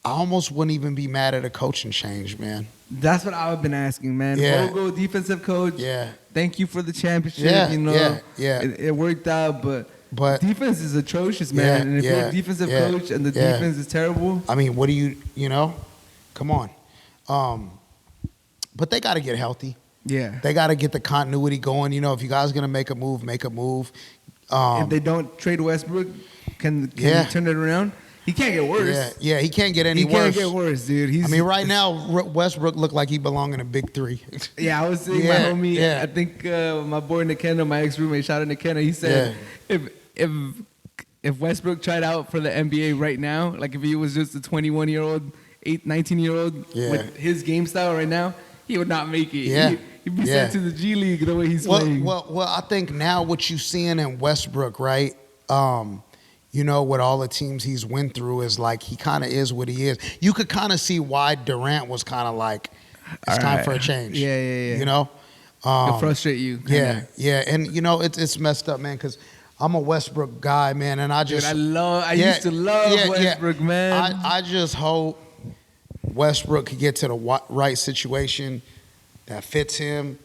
I almost wouldn't even be mad at a coaching change, man. That's what I've been asking, man. Yeah. Vogel, defensive coach. Yeah. Thank you for the championship. Yeah. It worked out, but defense is atrocious, man. And if you're a defensive coach and the defense is terrible. I mean, what do you come on. But they got to get healthy. Yeah. They got to get the continuity going. If you guys going to make a move, make a move. If they don't trade Westbrook, can you turn it around? He can't get worse. Yeah, he can't get any worse. He can't get worse, dude. Right now, Westbrook looked like he belonged in a big 3. Yeah, I was seeing my homie. Yeah. I think my boy Nikenna, my ex-roommate, shout out Nikenna. He said if Westbrook tried out for the NBA right now, like if he was just a 21-year-old, 19-year-old with his game style right now, he would not make it. Yeah. He'd be sent to the G League the way he's playing. Well, I think now what you're seeing in Westbrook, right? What all the teams he's went through is like he kind of is what he is. You could kind of see why Durant was kind of like, it's time for a change. Yeah. It'll frustrate you. Yeah. And, it's messed up, man, because I'm a Westbrook guy, man, and I used to love Westbrook, man. I just hope Westbrook could get to the right situation that fits him.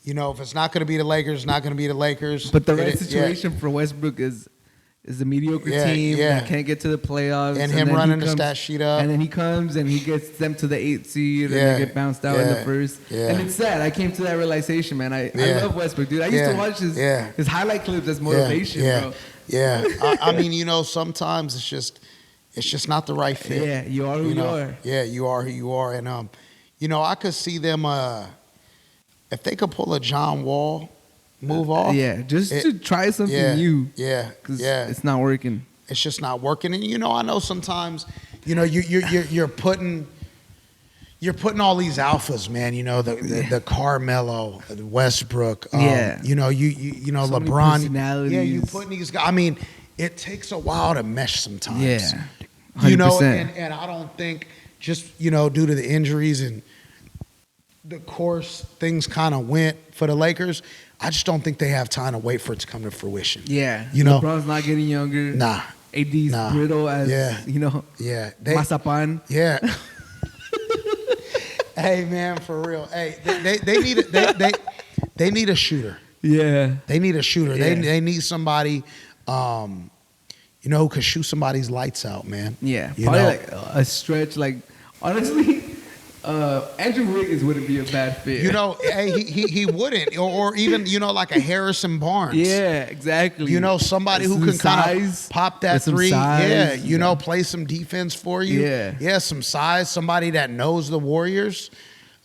You know, if it's not going to be the Lakers, it's not going to be the Lakers. But the right situation for Westbrook is a mediocre team that can't get to the playoffs. And him running the stat sheet up. And then he comes and he gets them to the 8th seed and they get bounced out in the first. Yeah. And it's sad. I came to that realization, man. I love Westbrook, dude. I used to watch his highlight clips as motivation, bro. Yeah. I mean, you know, sometimes it's just not the right fit. Yeah, you are who you are. Yeah, you are who you are. And, you know, I could see them, if they could pull a John Wall move off. Yeah, just to try something new. Yeah, because it's not working. It's just not working. And you know, I know sometimes, you know, you're putting all these alphas, man. You know, the Carmelo, the Westbrook. You know, you know, so LeBron. Yeah, you putting these guys. I mean, it takes a while to mesh sometimes. Yeah, 100%. You know, and I don't think just, you know, due to the injuries and the course things kind of went for the Lakers. I just don't think they have time to wait for it to come to fruition. Yeah. You know? LeBron's not getting younger. Nah. AD's brittle as, you know, mazapan. Yeah. Hey, man, for real. Hey, they need a shooter. Yeah. They need a shooter. Yeah. They need somebody, you know, who can shoot somebody's lights out, man. Yeah. Probably like a stretch, like, honestly, Andrew Wiggins wouldn't be a bad fit. You know, hey, he wouldn't, or even, you know, like a Harrison Barnes. Yeah, exactly. You know, somebody who can kind of pop that three. Yeah, you know, play some defense for you. Yeah, some size. Somebody that knows the Warriors.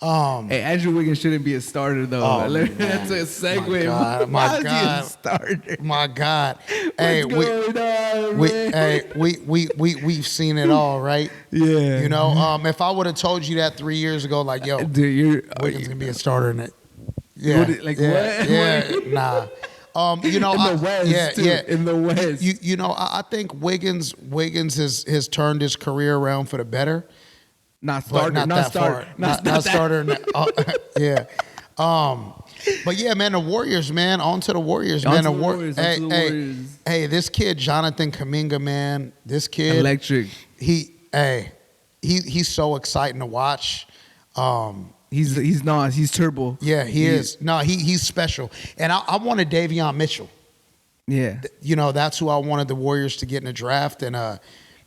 Hey, Andrew Wiggins shouldn't be a starter though. That's a segue. My God. Starter. My God. Hey, we've seen it all, right? Yeah. You know, if I would have told you that 3 years ago, like, yo, dude, Wiggins gonna be a starter in it. Yeah. What? Yeah. Nah. You know, in the West, in the West. You know, I think Wiggins has turned his career around for the better. Not starter. Not starter. Yeah. But yeah, man, the Warriors, man. On to the Warriors, man. Warriors. Hey, this kid, Jonathan Kuminga, man. This kid, electric. He's so exciting to watch. He's turbo. Yeah, he is. No, he's special. And I wanted Davion Mitchell. Yeah. You know, that's who I wanted the Warriors to get in the draft. And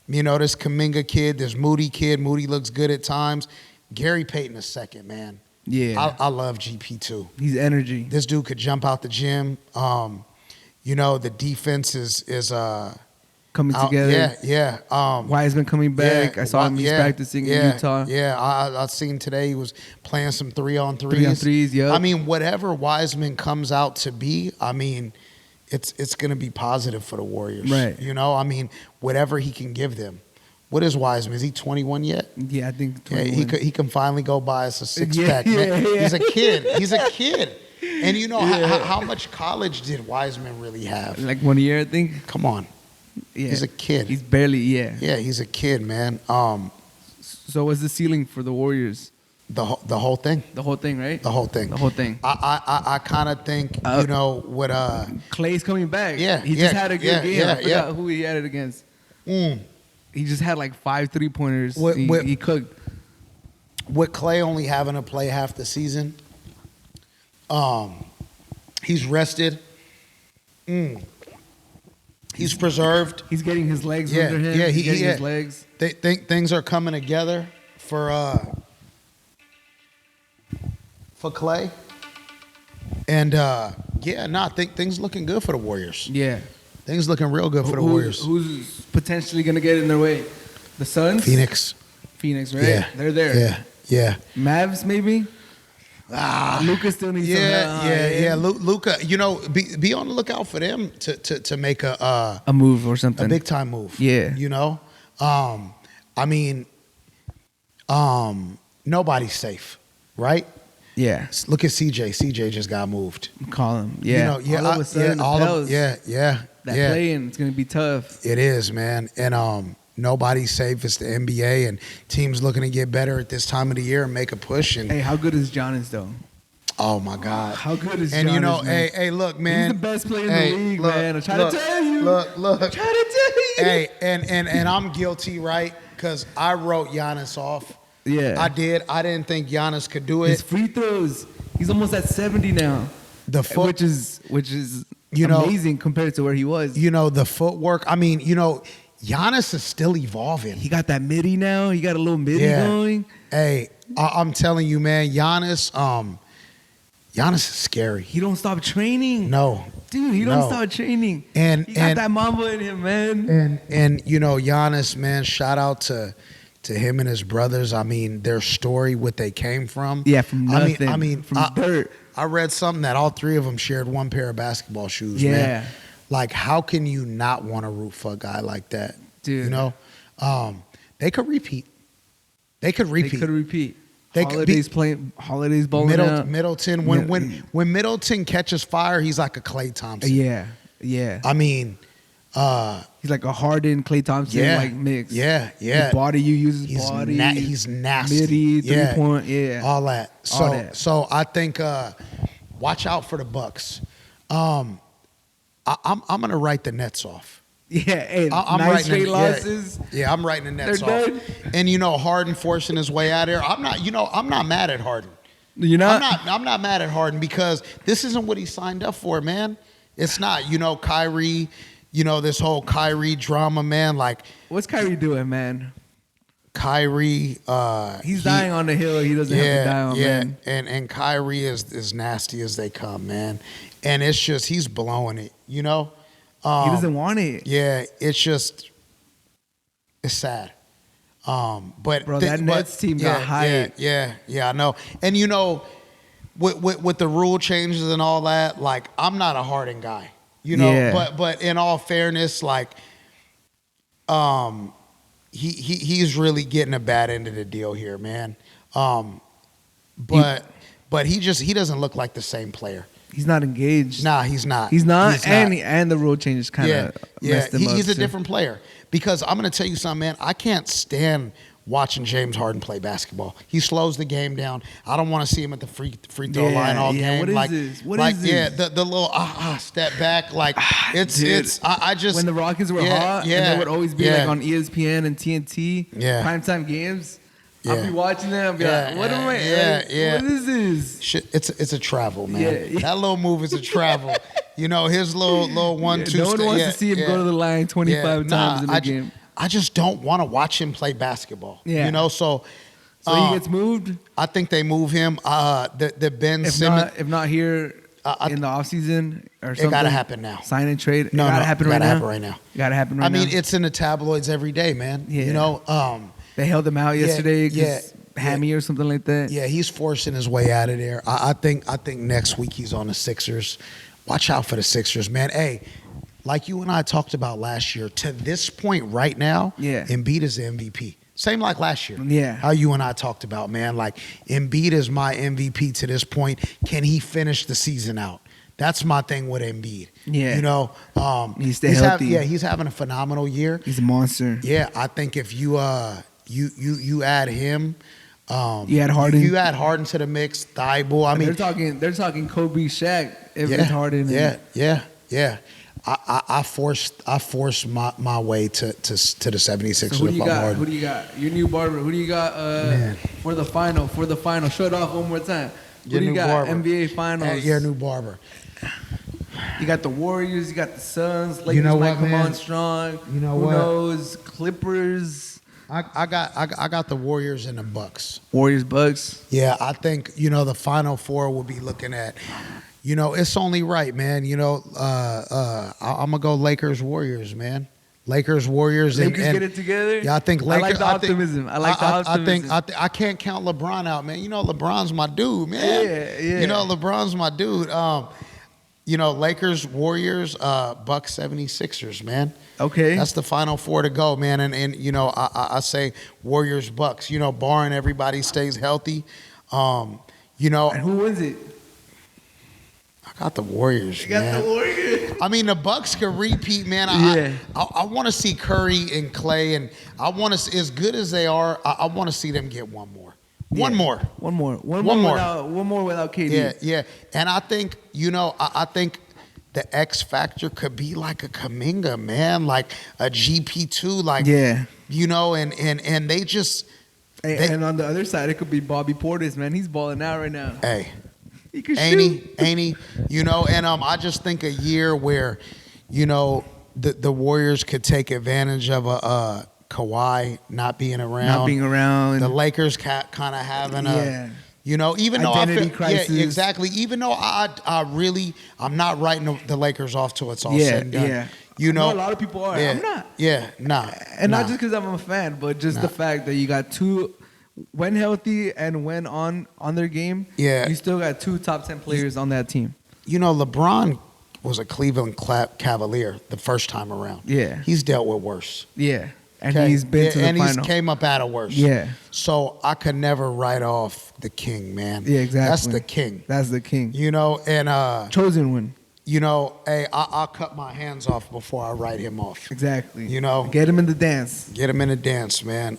you know, this Kuminga kid, this Moody kid. Moody looks good at times. Gary Payton II, man. Yeah. I love GP too. He's energy. This dude could jump out the gym. You know, the defense is coming together. Yeah. Wiseman coming back. I saw him practicing in Utah. Yeah, I seen today he was playing some 3-on-3s. 3-on-3s, yeah. I mean, whatever Wiseman comes out to be, I mean, it's going to be positive for the Warriors. Right. You know, I mean, whatever he can give them. What is Wiseman? Is he 21 yet? Yeah, I think 21. Yeah, he can finally go buy us a six-pack. Yeah. He's a kid. And you know, how much college did Wiseman really have? Like 1 year, I think. Come on. Yeah. He's a kid. He's barely, Yeah, he's a kid, man. So what's the ceiling for the Warriors? The whole thing. The whole thing, right? The whole thing. The whole thing. I kind of think, you know, what Clay's coming back. Yeah. He just had a good game. Yeah, I forgot who he had it against. He just had like 5 3-pointers. He cooked. With Clay only having to play half the season, he's rested. He's preserved. He's getting his legs under him. Yeah, he's getting his legs. They think things are coming together for Clay. And things looking good for the Warriors. Yeah. Things looking real good for the Warriors. Who's potentially going to get in their way? The Suns? Phoenix, right? Yeah. They're there. Yeah. Mavs, maybe? Luka still needs some help. Yeah. Luka, you know, be on the lookout for them to make a move or something. A big time move. Yeah. You know? I mean, nobody's safe, right? Yeah. Look at CJ. CJ just got moved. Call him. Yeah. You know, all of a sudden, that yeah. playing, it's going to be tough. It is, man. And nobody's safe. It's the NBA, and teams looking to get better at this time of the year and make a push. And hey, how good is Giannis, though? Oh my God! How good is Giannis? And you know, man? hey, look, man. He's the best player in the league, man. I'm trying to tell you. Look. I'm trying to tell you. Hey, and I'm guilty, right? Because I wrote Giannis off. Yeah, I did. I didn't think Giannis could do it. His free throws. He's almost at 70 now. Which is amazing compared to where he was. You know, the footwork. I mean, you know, Giannis is still evolving. He got that midi now. He got a little midi going. Hey, I'm telling you, man, Giannis is scary. He don't stop training. No. Dude, he don't stop training. And he got that mamba in him, man. And you know, Giannis, man, shout out to him and his brothers. I mean, their story, what they came from. Yeah, from nothing. I mean, from dirt. I read something that all three of them shared one pair of basketball shoes. Yeah. Man. Like, how can you not want to root for a guy like that? Dude. You know? They could repeat. They could repeat. Holidays bowling out. Middleton. When Middleton catches fire, he's like a Klay Thompson. Yeah. I mean, he's like a Harden, Klay Thompson like mix. Yeah. His body, you use his body. He's nasty. Midi, 3-point, all that. So I think watch out for the Bucks. I'm gonna write the Nets off. Yeah, hey, I'm nice writing straight losses. Yeah, I'm writing the Nets They're off. done. And you know, Harden forcing his way out of there. I'm not mad at Harden. You're not? I'm not mad at Harden because this isn't what he signed up for, man. It's not. You know, Kyrie, you know, this whole Kyrie drama, man. Like, what's Kyrie doing, man? Kyrie, he's dying on the hill. He doesn't have to die on, man. And Kyrie is nasty as they come, man. And it's just he's blowing it, you know. He doesn't want it. Yeah, it's sad. But bro, that Nets team got hyped. Yeah, I know. And you know, with the rule changes and all that, like I'm not a Harden guy, you know. But in all fairness, like, he's really getting a bad end of the deal here, man. But he doesn't look like the same player. He's not engaged. Nah, he's not. And the rule changes kind of messed him up. He's a different player. Because I'm going to tell you something, man. I can't stand watching James Harden play basketball. He slows the game down. I don't want to see him at the free throw line all game. What is this? Yeah, the little step back. Like it's. I just when the Rockets were hot, and they would always be like on ESPN and TNT, primetime games. I'll be watching them and be like, what am I? What is this? Shit, it's a travel, man. That little move is a travel. You know, his little 1-2. No one wants to see him go to the line 25 times in a game. I just don't want to watch him play basketball. Yeah. You know, so he gets moved? I think they move him. The Ben Simmons. If not here in the offseason or something. It got to happen now. Sign and trade. No, it got to happen right now. It got to happen right now. Got to happen right now. I mean, it's in the tabloids every day, man. Yeah. You know, they held him out yesterday because hammy or something like that. Yeah, he's forcing his way out of there. I think next week he's on the Sixers. Watch out for the Sixers, man. Hey, like you and I talked about last year, to this point right now, Embiid is the MVP. Same like last year. Yeah. How you and I talked about, man. Like, Embiid is my MVP to this point. Can he finish the season out? That's my thing with Embiid. Yeah. You know, he's healthy. He's having a phenomenal year. He's a monster. Yeah, I think if you add him, you add Harden. You add Harden to the mix. Thibault. I mean, they're talking Kobe, Shaq. If it's Harden. Yeah. I forced my way to the 76ers. So who do you got? Your new barber. Who do you got for the final? Show it off one more time. Who do you got? Barber. NBA Finals. Your new barber. You got the Warriors. You got the Suns. Lakers might come on strong. You know Who knows? Clippers. I got the Warriors and the Bucks. Warriors, Bucks. Yeah, I think the Final Four will be looking at. It's only right, man. I'm gonna go Lakers, Warriors, man. Lakers, Warriors, Lakers get it together. Yeah, I think Lakers. I like the optimism. I can't count LeBron out, man. LeBron's my dude, man. Yeah. LeBron's my dude. Lakers, Warriors, Bucks, 76ers, man. Okay. That's the Final Four to go, man. And I say Warriors, Bucks. Barring everybody stays healthy. And who wins it? I got the Warriors, You got the Warriors. I mean, the Bucks could repeat, man. I want to see Curry and Clay, and I want to, as good as they are, I want to see them get one more. One more. One more without KD. Yeah. And I think, I think the X factor could be like a Kuminga, man, like a GP2, like, and they just. And on the other side, it could be Bobby Portis, man. He's balling out right now. Hey, he can shoot. Ain't he? And I just think a year where, the Warriors could take advantage of a Kawhi not being around. The Lakers kind of having even though identity crisis. Yeah, exactly. Even though I'm not writing the Lakers off till it's all said and done. I know a lot of people are. I'm not. Yeah, nah. And not just because I'm a fan, but just the fact that you got two, when healthy and when on their game, you still got 2 top 10 players on that team. LeBron was a Cleveland Cavalier the first time around. Yeah. He's dealt with worse. Yeah. And he's been to the final. And he's came up out of worse. Yeah. So I could never write off the king, man. Yeah, exactly. That's the king. That's the king. And chosen one. Hey, I'll cut my hands off before I write him off. Exactly. Get him in the dance. Get him in the dance, man.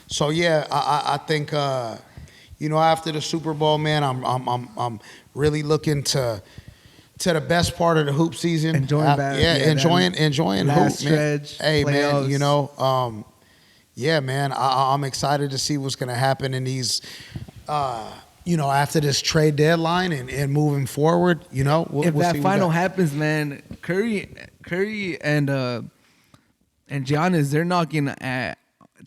So yeah, I think after the Super Bowl, man, I'm really looking to the best part of the hoop season. Enjoying last hoop, man. Stretch, hey, playoffs. Man, man, I'm excited to see what's gonna happen in these. After this trade deadline and moving forward, if that final happens, man, Curry and Giannis, they're knocking at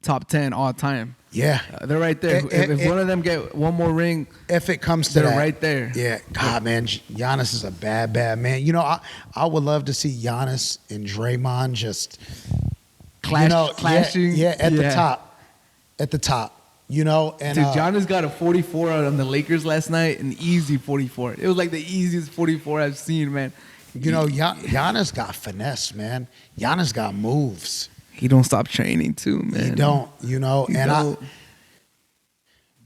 top 10 all time. Yeah, they're right there. If one of them get one more ring, if it comes to they're that, right there. Yeah, God, man, Giannis is a bad man. I would love to see Giannis and Draymond just clashing. At the top. And dude, Giannis got a 44 out on the Lakers last night, an easy 44. It was like the easiest 44 I've seen, man. Giannis got finesse, man. Giannis got moves. He don't stop training too, man. He don't,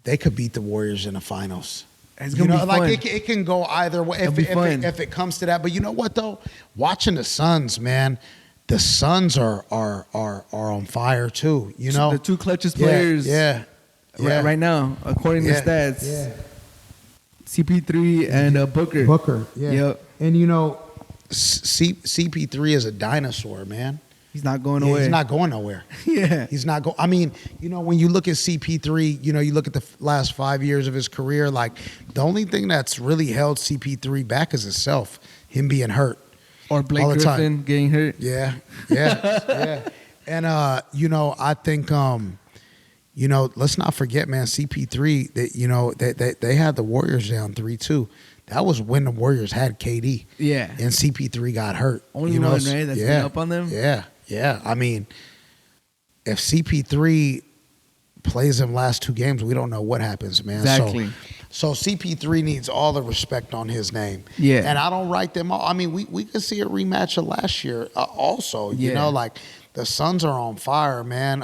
they could beat the Warriors in the finals. It's gonna be fun. Like it can go either way if it comes to that. But you know what though? Watching the Suns, man. The Suns are on fire too. The 2 clutchest players. Yeah. Right now, according to stats. Yeah. CP3 and Booker. Yeah. Yep. And CP3 is a dinosaur, man. He's not going away. He's not going nowhere. Yeah. He's not going. I mean, when you look at CP3, you look at the last 5 years of his career, like the only thing that's really held CP3 back is himself, him being hurt. Or Blake Griffin getting hurt. Yeah. And, I think, let's not forget, man, CP3, that they had the Warriors down 3-2. That was when the Warriors had KD. Yeah. And CP3 got hurt. Only one, right? That's been up on them? Yeah. I mean, if CP3 plays them last 2 games, we don't know what happens, man. Exactly. So CP3 needs all the respect on his name. Yeah. And I don't write them off. I mean, we could see a rematch of last year also. Like the Suns are on fire, man.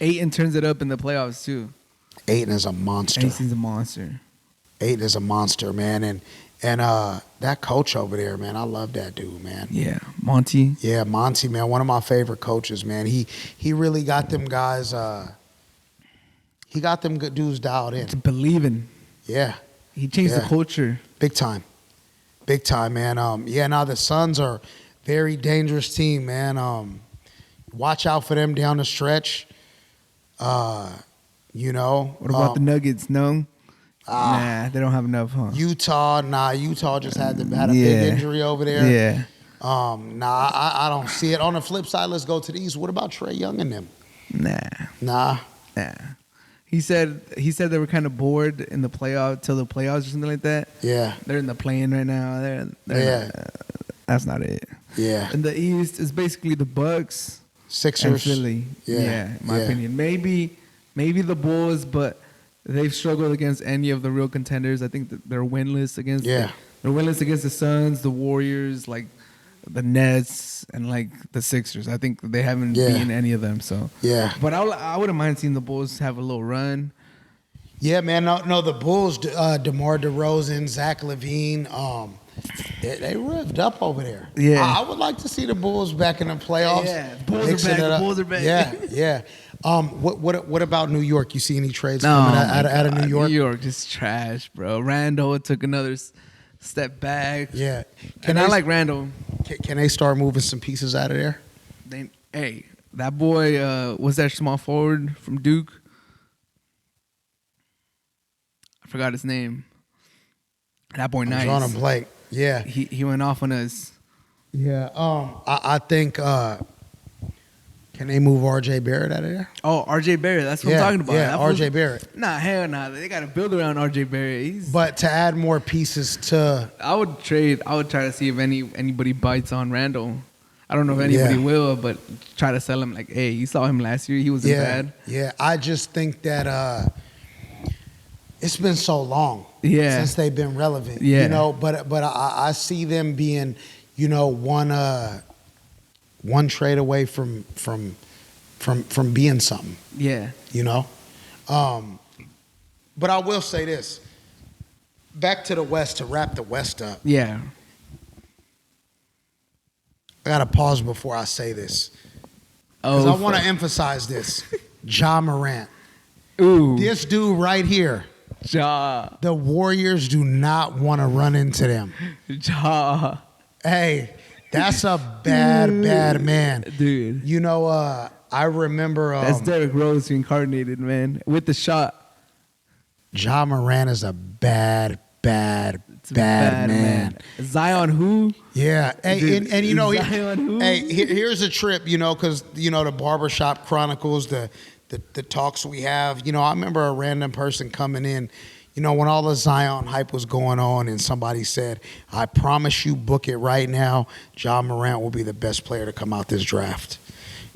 Ayton turns it up in the playoffs too. Ayton is a monster. Ayton's a monster. Ayton is a monster, man. And that coach over there, man, I love that dude, man. Yeah, Monty. Yeah, Monty, man, one of my favorite coaches, man. He really got them guys. He got them good dudes dialed in. It's believing. Yeah. He changed the culture. Big time, man. Now the Suns are very dangerous team, man. Watch out for them down the stretch. What about the Nuggets? No. Nah, they don't have enough, huh? Utah just had a big injury over there. Yeah. I don't see it. On the flip side, let's go to the East. What about Trey Young and them? Nah. He said they were kind of bored in the playoffs or something like that. Yeah. They're in the play-in right now. That's not it. Yeah. In the East, it's basically the Bucks, Sixers, and Philly. Yeah, in my opinion. Maybe the Bulls, but they've struggled against any of the real contenders. I think that they're winless against they're winless against the Suns, the Warriors, like the Nets, and like the Sixers. I think they haven't beaten any of them. So but I wouldn't mind seeing the Bulls have a little run. Yeah, man. No, the Bulls, DeMar DeRozan, Zach LaVine, they revved up over there. Yeah, I would like to see the Bulls back in the playoffs. Yeah, the Bulls are back. Yeah. What about New York? You see any trades coming out of New York? New York just trash, bro. Randall took another step back. Yeah. I like Randall. Can they start moving some pieces out of there? Hey, that boy was that small forward from Duke. I forgot his name. That boy nice. John Blake. Yeah. He went off on us. Yeah. I think can they move RJ Barrett out of there? Oh, RJ Barrett. That's what I'm talking about. Yeah, RJ Barrett. Nah, hell nah. They got to build around RJ Barrett. But to add more pieces to... I would try to see if anybody bites on Randall. I don't know if anybody will, but try to sell him like, hey, you saw him last year. He wasn't bad. Yeah, I just think that it's been so long since they've been relevant. Yeah. You know, but I see them being, you know, one trade away from being something. Yeah. You know? But I will say this. Back to the West, to wrap the West up. Yeah. I got to pause before I say this. Because I want to emphasize this. Ja Morant. Ooh. This dude right here. Ja. The Warriors do not want to run into them. Ja. Hey, that's a bad man. Dude. You know, I remember... that's Derrick Rose incarnated, man. With the shot. Ja Morant is a bad man. Zion who? Yeah. Hey, Dude, and you know, Zion who? Hey, here's a trip, you know, because, you know, the Barbershop Chronicles, the talks we have. You know, I remember a random person coming in, you know, when all the Zion hype was going on and somebody said, I promise you, book it right now, Ja Morant will be the best player to come out this draft.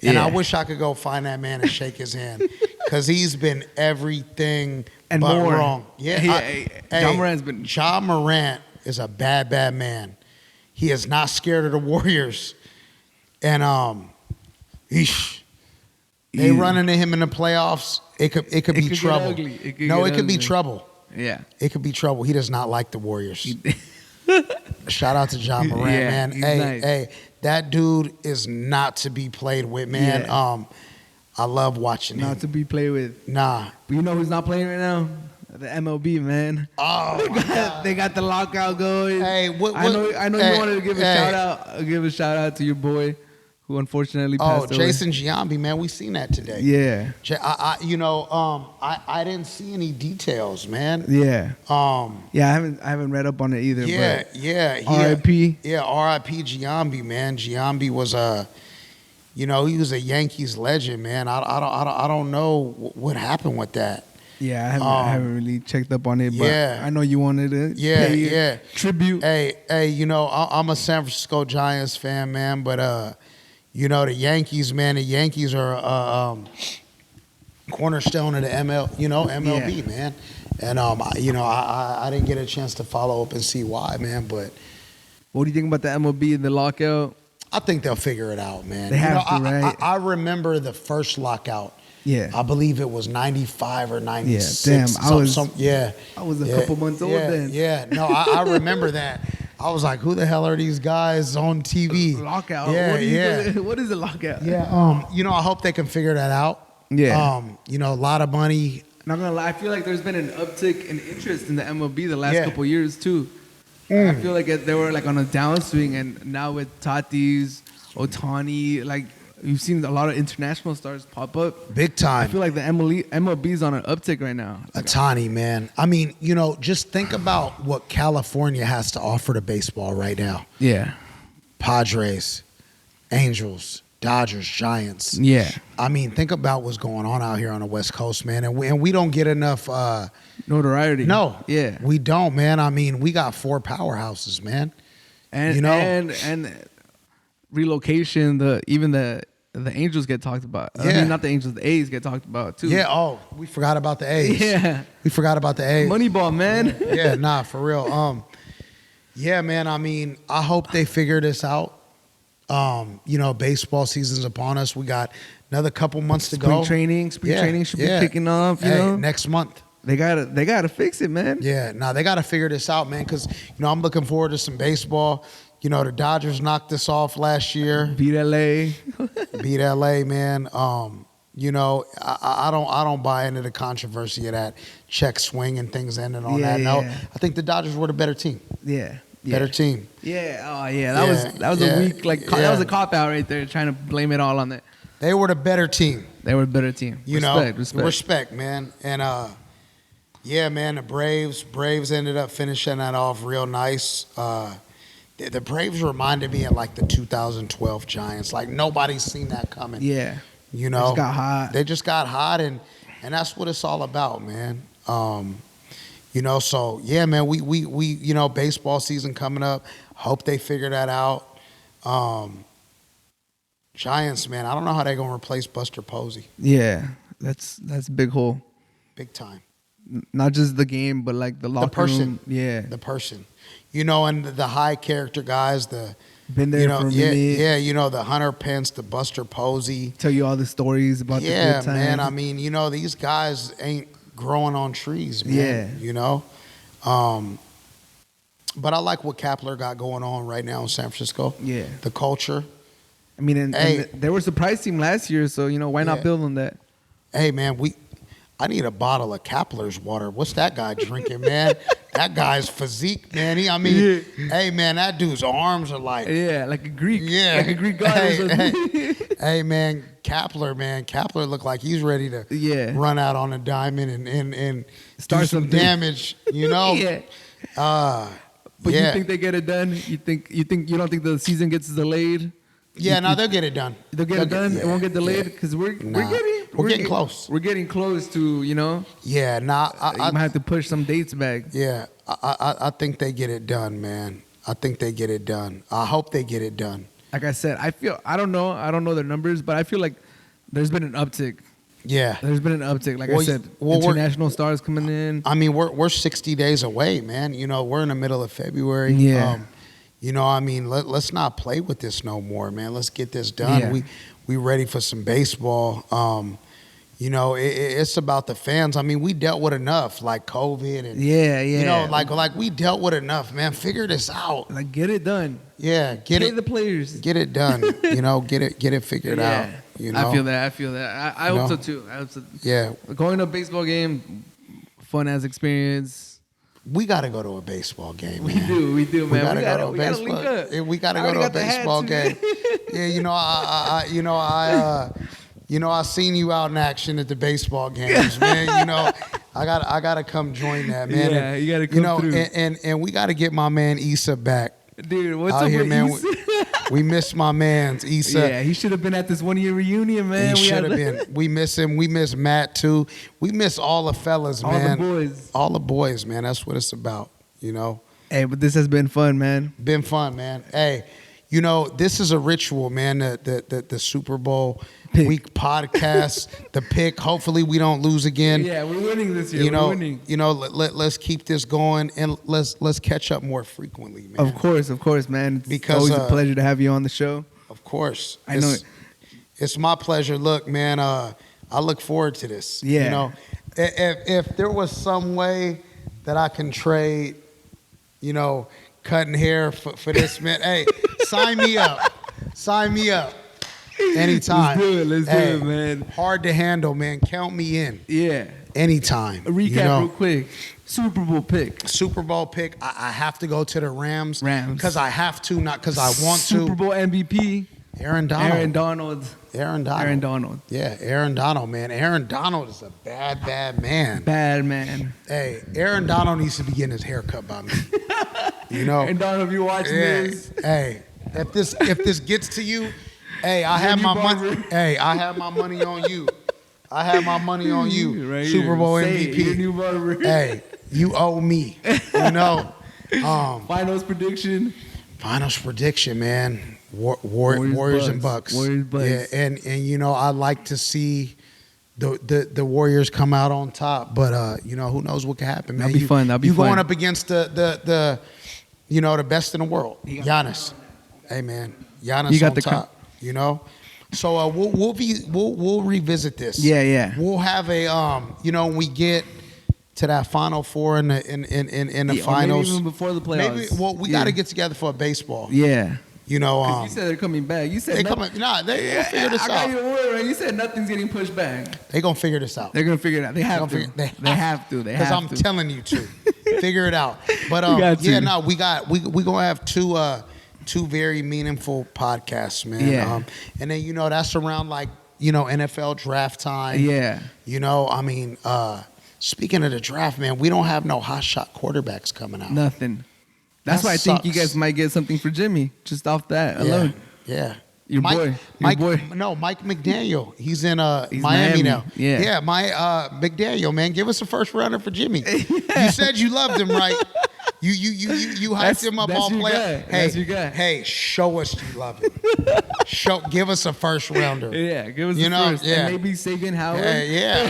And I wish I could go find that man and shake his hand because he's been everything and but more wrong. Yeah, Ja Morant is a bad man. He is not scared of the Warriors, and they run into him in the playoffs. It could be trouble. It could be trouble. Yeah, it could be trouble. He does not like the Warriors. Shout out to Ja Morant, man. Hey, that dude is not to be played with, man. Yeah. I love watching him. Not to be played with. Nah. But you know who's not playing right now? The MLB, man. Oh, they got the lockout going. Hey, I know you wanted to give a shout out. Give a shout out to your boy, who unfortunately passed away. Jason Giambi, man. We seen that today. Yeah. I didn't see any details, man. Yeah. I haven't read up on it either. Yeah. R.I.P. Yeah, R.I.P. Giambi, man. Giambi was he was a Yankees legend, man. I don't know what happened with that. Yeah, I haven't really checked up on it, but I know you wanted to pay tribute. Hey, I'm a San Francisco Giants fan, man, but the Yankees, man, the Yankees are cornerstone of the MLB, man. And I didn't get a chance to follow up and see why, man, but what do you think about the MLB and the lockout? I think they'll figure it out, man. They have to, right? I remember the first lockout. Yeah, I believe it was 95 or 96. Yeah, damn, I was a couple months old then. Yeah, no, I remember that. I was like, who the hell are these guys on TV? Lockout. Yeah, what is a lockout? Yeah, I hope they can figure that out. Yeah. A lot of money. Not gonna lie, I feel like there's been an uptick in interest in the MLB the last couple years too. I feel like they were like on a downswing, and now with Tatis, Ohtani, like you've seen a lot of international stars pop up. Big time. I feel like the MLB's on an uptick right now. Ohtani, man. I mean, just think about what California has to offer to baseball right now. Yeah. Padres, Angels, Dodgers, Giants. Yeah. I mean, think about what's going on out here on the West Coast, man. And we don't get enough notoriety. No. Yeah. We don't, man. I mean, we got 4 powerhouses, man. And and relocation, even the Angels get talked about. Yeah. I mean, not the Angels, the A's get talked about too. Yeah, we forgot about the A's. Yeah. We forgot about the A's. Moneyball, man. Yeah, nah, for real. Yeah, man, I mean, I hope they figure this out. Baseball season's upon us. We got another couple months to go. Spring training should be kicking off, next month. They gotta fix it, man. Yeah, they gotta figure this out, man, because I'm looking forward to some baseball. The Dodgers knocked us off last year. Beat LA. Beat LA, man. I don't buy into the controversy of that check swing and things ending on that note. I think the Dodgers were the better team. Yeah. Better team. Yeah. Oh yeah. That was a weak that was a cop out right there, trying to blame it all on that. They were the better team. They were a better team. Respect, man. And man, the Braves ended up finishing that off real nice. The Braves reminded me of like the 2012 Giants. Like nobody's seen that coming. Yeah. They just got hot, and that's what it's all about, man. So yeah, man, we baseball season coming up. Hope they figure that out. Giants, man, I don't know how they're gonna replace Buster Posey. Yeah, that's a big hole. Big time. Not just the game, but like the locker room. Yeah, the person. And the high character guys, been there for a minute. Yeah, the Hunter Pence, the Buster Posey. Tell you all the stories about the good times. Man. I mean, these guys ain't growing on trees, man. Yeah. But I like what Kapler got going on right now in San Francisco. Yeah. The culture. I mean, and they were a surprise team last year, so, why not build on that? Hey, man, I need a bottle of Kapler's water. What's that guy drinking, man? That guy's physique, man. Hey, man, that dude's arms are like... Yeah, like a Greek. Yeah. Like a Greek god or something. Hey, man, Kapler looked like he's ready to run out on a diamond and start some damage, Yeah. But you think they get it done? You don't think the season gets delayed? Yeah, they'll get it done. They'll get it done? It won't get delayed? Because we're getting close. We're getting close to, Yeah, you might have to push some dates back. Yeah, I think they get it done, man. I think they get it done. I hope they get it done. Like I said, I don't know their numbers, but I feel like there's been an uptick. Yeah. There's been an uptick. Like I said, international stars coming in. I mean, we're 60 days away, man. We're in the middle of February. Yeah. Let's not play with this no more, man. Let's get this done. Yeah. We ready for some baseball. It's about the fans. I mean, we dealt with enough, like COVID and like we dealt with enough, man. Figure this out. Like get it done. Yeah, Pay the players. Get it done. Get it figured out. I feel that. I hope so too. Yeah. Going to a baseball game, fun as experience. We got to go to a baseball game, man. We do, man. We got to go to a baseball. We got to go to a baseball game. Yeah, I seen you out in action at the baseball games, man. I got to come join that, man. Yeah, you got to come through. And we got to get my man Issa back. Dude, what's up with man? Issa? We miss my man Issa. Yeah, he should have been at this 1-year reunion, man. He should have been. We miss him. We miss Matt too. We miss all the fellas, man. All the boys, man. That's what it's about, Hey, but this has been fun, man. Been fun, man. Hey, this is a ritual, man. The Super Bowl week podcast, the pick. Hopefully we don't lose again. Yeah, we're winning this year. We're winning. Let's keep this going and let's catch up more frequently, man. Of course, man. It's always a pleasure to have you on the show. Of course. I know it. It's my pleasure. Look, man, I look forward to this. Yeah. If there was some way that I can trade, cutting hair for this, man, hey, sign me up. Sign me up. Anytime. Let's do it, man. Hard to handle, man. Count me in. Yeah. Anytime. A recap real quick. Super Bowl pick. I have to go to the Rams. Because I have to, not because I want to. Super Bowl MVP. Aaron Donald. Yeah, Aaron Donald, man. Aaron Donald is a bad man. Bad man. Hey, Aaron Donald needs to be getting his hair cut by me. Aaron Donald, if you're watching this. Hey, if this gets to you, hey, I have my money. Hey, I have my money on you. I have my money on you. Right Super Bowl MVP. Your new barber. Hey, you owe me. Finals prediction, man. Warriors and Bucks. Warriors, Bucks. Yeah, and I like to see the Warriors come out on top, but who knows what could happen, man. That'll be fun. You going up against the best in the world, Giannis. Hey, man, Giannis on top. So we'll revisit this. Yeah. We'll have a when we get to that Final Four in the finals, maybe even before the playoffs. We got to get together for a baseball. Yeah. You know, you said they're coming back. You said they gonna figure this out. I got your word, right? You said nothing's getting pushed back. They gonna figure this out. They're gonna figure it out. They have to. They have to. Because I'm telling you to figure it out. But we gonna have two very meaningful podcasts, man. Yeah. And then that's around like NFL draft time. Yeah. I mean, speaking of the draft, man, we don't have no hot shot quarterbacks coming out. Nothing. That's why I think you guys might get something for Jimmy just off that alone. Yeah. Mike McDaniel. He's in Miami now. Yeah. McDaniel, man, give us a first rounder for Jimmy. You said you loved him, right? You hyped him up all player. Hey, show us you love him. Give us a first rounder. Yeah, give us a first. Yeah. And maybe Sagan Howard. Yeah.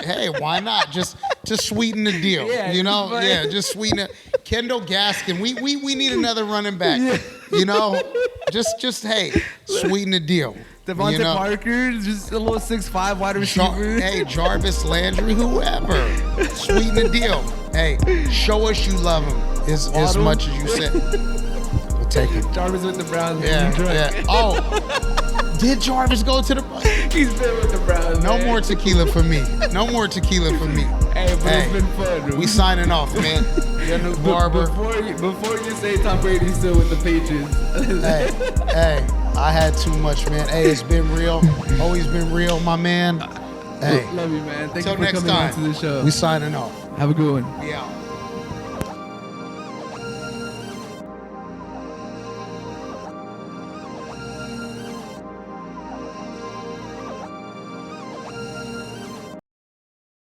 Hey, why not? Just sweeten the deal. Yeah, just sweeten it. Kendall Gaskin. We need another running back. Yeah. Just hey, sweeten the deal. Devontae Parker, just a little 6'5" wide receiver. Jarvis Landry, whoever. Sweeten the deal. Hey, show us you love him as much as you said. We'll take it. Jarvis with the Browns. Yeah. Oh, did Jarvis go to the Browns? He's been with the Browns. No more tequila for me. Hey, but it's been fun, bro. We signing off, man. Your new barber. Before you say Tom Brady's still with the Patriots. hey, I had too much, man. Hey, it's been real. Always been real, my man. Hey. Love you, man. Thank you for coming on to the show. We signing off. Have a good one. We out.